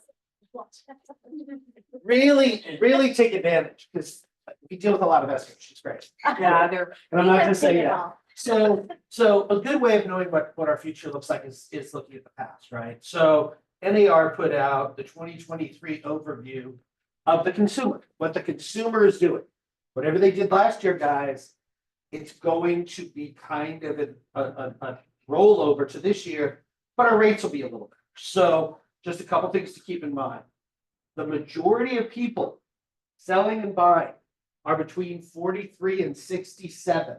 Really take advantage, because we deal with a lot of escrow. She's great. Yeah, they're. And I'm not just saying that. So a good way of knowing what our future looks like is looking at the past, right? So NAR put out the 2023 overview of the consumer, what the consumer is doing. Whatever they did last year, guys, it's going to be kind of a rollover to this year, but our rates will be a little better. So just a couple things to keep in mind. The majority of people selling and buying are between 43 and 67.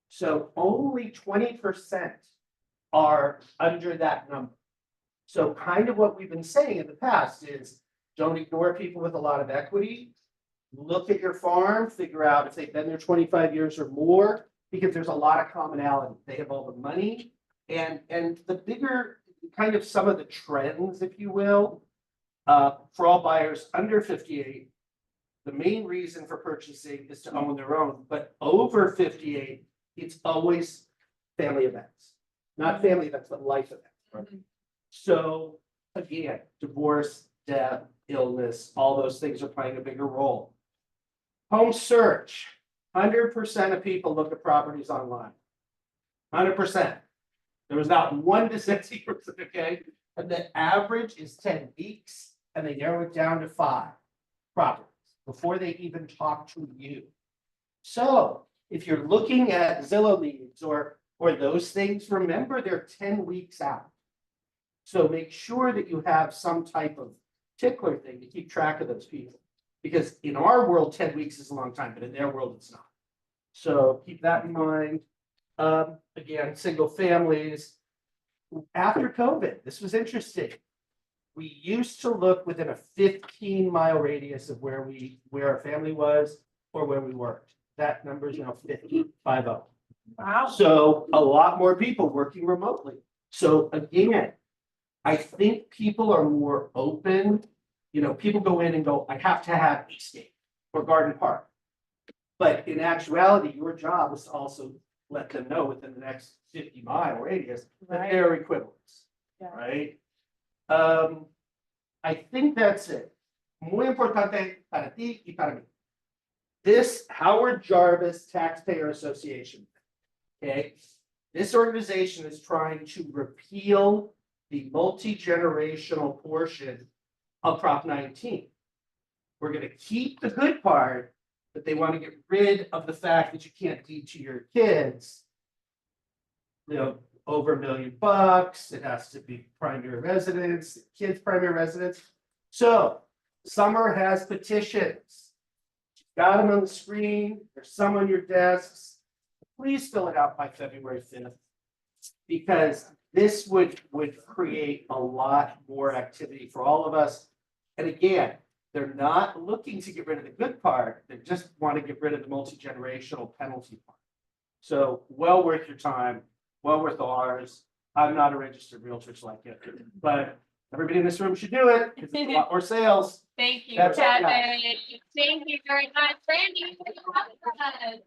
So only 20% are under that number. So kind of what we've been saying in the past is don't ignore people with a lot of equity. Look at your farm, figure out if they've been there 25 years or more, because there's a lot of commonality. They have all the money and the bigger kind of some of the trends, if you will, for all buyers under 58. The main reason for purchasing is to own their own, but over 58, it's always family events, not family events, but life events. Right? So again, divorce, death, illness, all those things are playing a bigger role. Home search, 100% of people look at properties online. 100%. There was not one dissenting person, okay? And the average is 10 weeks, and they narrow it down to 5 properties before they even talk to you. So if you're looking at Zillow leads or those things, remember they're 10 weeks out. So make sure that you have some type of tickler thing to keep track of those people. Because in our world, 10 weeks is a long time, but in their world, it's not. So keep that in mind. Again, single families. After COVID, this was interesting. We used to look within a 15-mile radius of where our family was or where we worked. That number is now 50. Wow. So a lot more people working remotely. So again, I think people are more open. People go in and go, I have to have Eastgate or Garden Park. But in actuality, your job is to also let them know within the next 50-mile radius that they're equivalents. Yeah. right? I think that's it. Muy importante para ti y para mí. This Howard Jarvis Taxpayer Association. Okay, this organization is trying to repeal the multi-generational portion of Prop 19. We're gonna keep the good part, but they want to get rid of the fact that you can't deed to your kids. You know, over $1 million, it has to be primary residence, kids' primary residence. So Summer has petitions. Got them on the screen, there's some on your desks. Please fill it out by February 5th. Because this would create a lot more activity for all of us. And again, they're not looking to get rid of the good part, they just want to get rid of the multi-generational penalty part. So well worth your time, well worth ours. I'm not a registered realtor, so I get it, but everybody in this room should do it, because it's a lot more sales. Thank you, That's all I got. Kevin. Thank you very much. Randy, what do you have for us?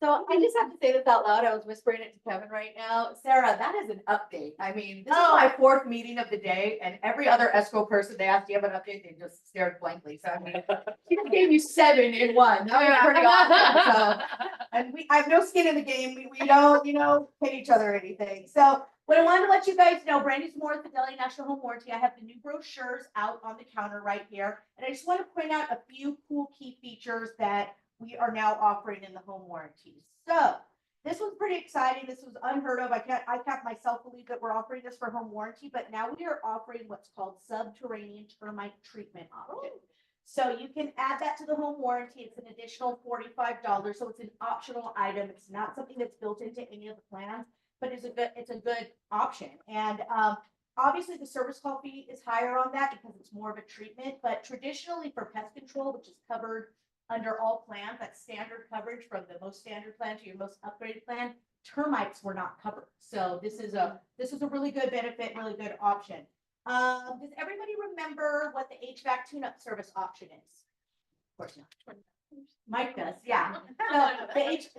So I just have to say this out loud. I was whispering it to Kevin right now. Sarah, that is an update. I mean, this is my 4th meeting of the day, and every other escrow person they asked, do you have an update? They just stared blankly. So I mean, she just gave you 7 in one. That was pretty awesome. So, and I have no skin in the game. We don't, pay each other or anything. So what I wanted to let you guys know, Brandy's Moore, Fidelity National Home Warranty. I have the new brochures out on the counter right here. And I just want to point out a few cool key features that we are now offering in the home warranties. So this was pretty exciting. This was unheard of. I can't myself believe that we're offering this for home warranty, but now we are offering what's called subterranean termite treatment option. So you can add that to the home warranty. It's an additional $45. So it's an optional item. It's not something that's built into any of the plans, but it's a good option. And obviously the service call fee is higher on that because it's more of a treatment, but traditionally for pest control, which is covered under all plans, that's standard coverage from the most standard plan to your most upgraded plan, termites were not covered. So this is a really good benefit, really good option. Does everybody remember what the HVAC tune-up service option is? Of course not. Mike does, yeah. So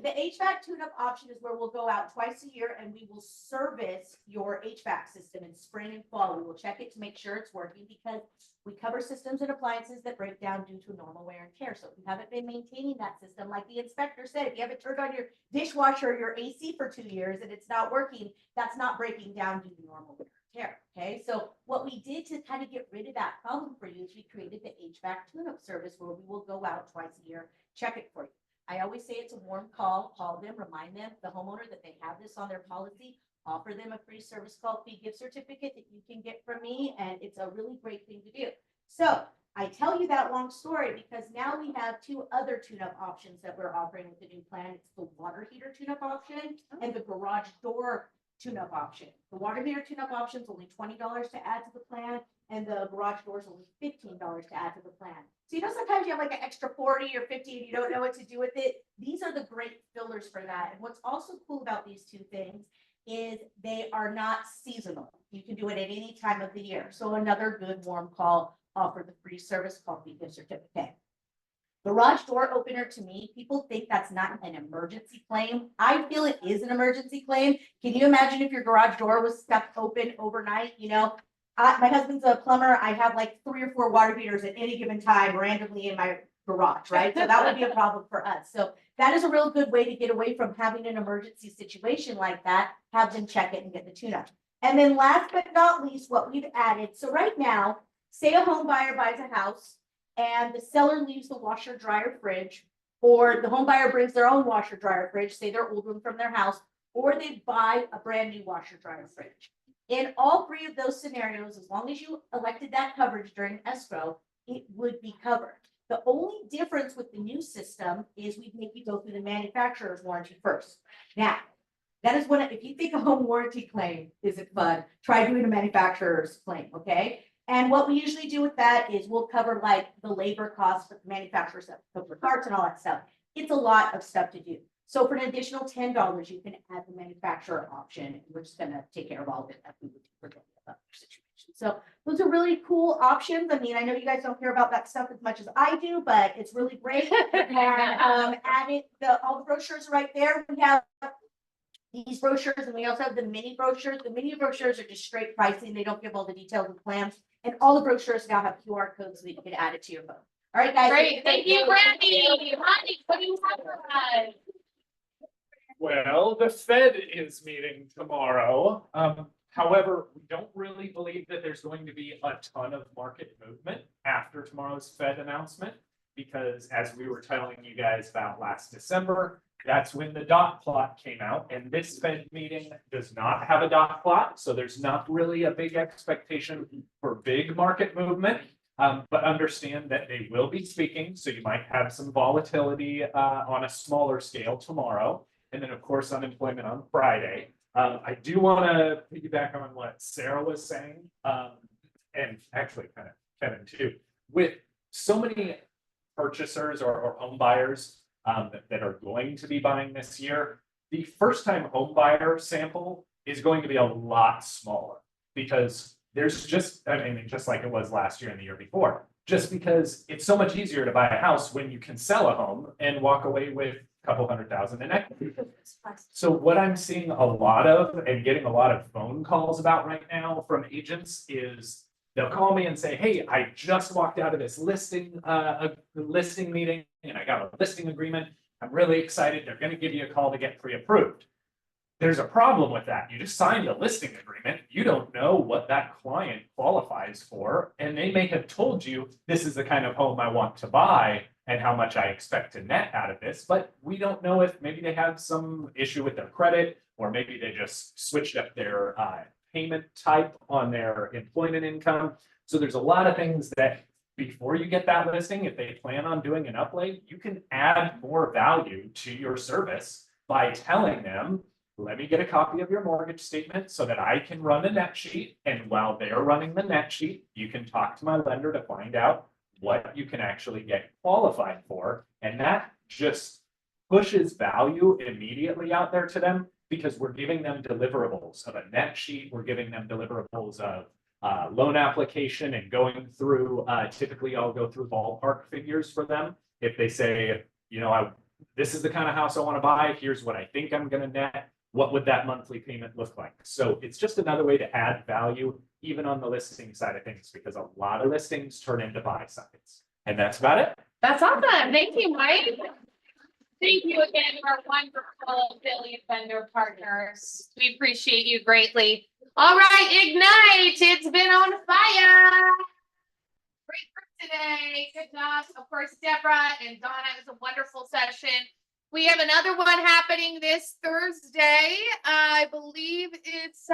the HVAC tune-up option is where we'll go out twice a year and we will service your HVAC system in spring and fall. We will check it to make sure it's working because we cover systems and appliances that break down due to normal wear and tear. So if you haven't been maintaining that system, like the inspector said, if you haven't turned on your dishwasher or your AC for 2 years and it's not working, that's not breaking down due to normal wear and tear. Okay, so what we did to kind of get rid of that problem for you is we created the HVAC tune-up service where we will go out twice a year, check it for you. I always say it's a warm call, call them, remind them, the homeowner, that they have this on their policy, offer them a free service call fee gift certificate that you can get from me, and it's a really great thing to do. So I tell you that long story because now we have 2 other tune-up options that we're offering with the new plan. It's the water heater tune-up option and the garage door tune-up option. The water heater tune-up option is only $20 to add to the plan, and the garage door is only $15 to add to the plan. So sometimes you have like an extra 40 or 50 and you don't know what to do with it. These are the great fillers for that. And what's also cool about these 2 things is they are not seasonal. You can do it at any time of the year. So another good warm call, offer the free service call fee gift certificate. Garage door opener, to me, people think that's not an emergency claim. I feel it is an emergency claim. Can you imagine if your garage door was stuck open overnight? My husband's a plumber. I have like 3 or 4 water heaters at any given time randomly in my garage, right? So that would be a problem for us. So that is a real good way to get away from having an emergency situation like that. Have them check it and get the tune-up. And then last but not least, what we've added. So right now, say a home buyer buys a house and the seller leaves the washer, dryer, fridge, or the home buyer brings their own washer, dryer, fridge, say their old one from their house, or they buy a brand new washer, dryer, fridge. In all 3 of those scenarios, as long as you elected that coverage during escrow, it would be covered. The only difference with the new system is we make you go through the manufacturer's warranty first. Now, that is if you think a home warranty claim isn't fun, try doing a manufacturer's claim, okay? And what we usually do with that is we'll cover like the labor costs for the manufacturer stuff, for parts and all that stuff. It's a lot of stuff to do. So for an additional $10, you can add the manufacturer option. And we're just going to take care of all of it as we would do for any other situation. So those are really cool options. I mean, I know you guys don't care about that stuff as much as I do, but it's really great. And all the brochures are right there. We have these brochures, and we also have the mini brochures. The mini brochures are just straight pricing. They don't give all the details and plans. And all the brochures now have QR codes so that you can add it to your phone. All right, guys. Great, thank you, Brandy. Honey, what do you have for us? Well, the Fed is meeting tomorrow. However, we don't really believe that there's going to be a ton of market movement after tomorrow's Fed announcement. Because as we were telling you guys about last December, that's when the dot plot came out, and this Fed meeting does not have a dot plot, so there's not really a big expectation for big market movement. But understand that they will be speaking, so you might have some volatility on a smaller scale tomorrow. And then, of course, unemployment on Friday. I do want to piggyback on what Sarah was saying, and actually kind of Kevin too, with so many purchasers or home buyers that are going to be buying this year, the first time home buyer sample is going to be a lot smaller because there's just, I mean, just like it was last year and the year before, just because it's so much easier to buy a house when you can sell a home and walk away with a couple $100,000 in equity. So what I'm seeing a lot of and getting a lot of phone calls about right now from agents is they'll call me and say, hey, I just walked out of this listing meeting and I got a listing agreement. I'm really excited. They're going to give you a call to get pre-approved. There's a problem with that. You just signed a listing agreement. You don't know what that client qualifies for. And they may have told you, this is the kind of home I want to buy and how much I expect to net out of this. But we don't know if maybe they have some issue with their credit, or maybe they just switched up their payment type on their employment income. So there's a lot of things that before you get that listing, if they plan on doing an upgrade, you can add more value to your service by telling them, let me get a copy of your mortgage statement so that I can run a net sheet. And while they're running the net sheet, you can talk to my lender to find out what you can actually get qualified for. And that just pushes value immediately out there to them because we're giving them deliverables of a net sheet. We're giving them deliverables of loan application and going through, typically I'll go through ballpark figures for them. If they say, you know, this is the kind of house I want to buy, here's what I think I'm going to net. What would that monthly payment look like? So it's just another way to add value, even on the listing side of things, because a lot of listings turn into buy sides. And that's about it. That's awesome. Thank you, Mike. Thank you again, our wonderful affiliate vendor partners. We appreciate you greatly. All right, Ignite. It's been on fire. Great group today. Good job. Of course, Deborah and Donna. It was a wonderful session. We have another one happening this Thursday. I believe it's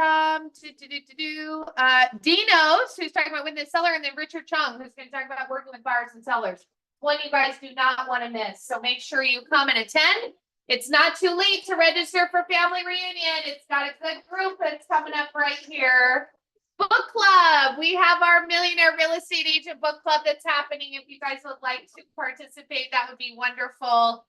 Dino's, who's talking about Witness Seller, and then Richard Chung, who's going to talk about working with buyers and sellers. One you guys do not want to miss. So make sure you come and attend. It's not too late to register for family reunion. It's got a good group that's coming up right here. Book club. We have our Millionaire Real Estate Agent book club that's happening. If you guys would like to participate, that would be wonderful.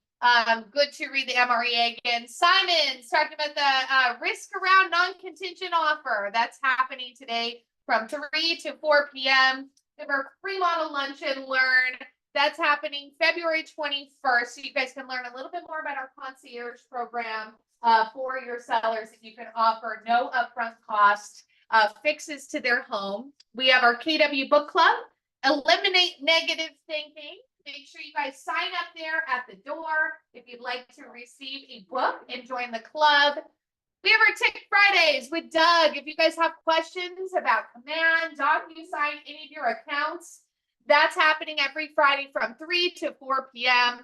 Good to read the MREA again. Simon's talking about the risk around non-contingent offer. That's happening today from 3 to 4 p.m. We have our free model lunch and learn. That's happening February 21st. So you guys can learn a little bit more about our concierge program for your sellers that you can offer no upfront cost fixes to their home. We have our KW book club, Eliminate Negative Thinking. Make sure you guys sign up there at the door if you'd like to receive a book and join the club. We have our Tick Fridays with Doug. If you guys have questions about Command, DocuSign, any of your accounts, that's happening every Friday from 3 to 4 p.m.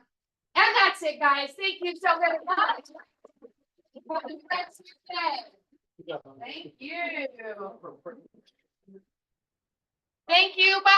And that's it, guys. Thank you so very much. Have a blessed day. Thank you. Thank you. Bye.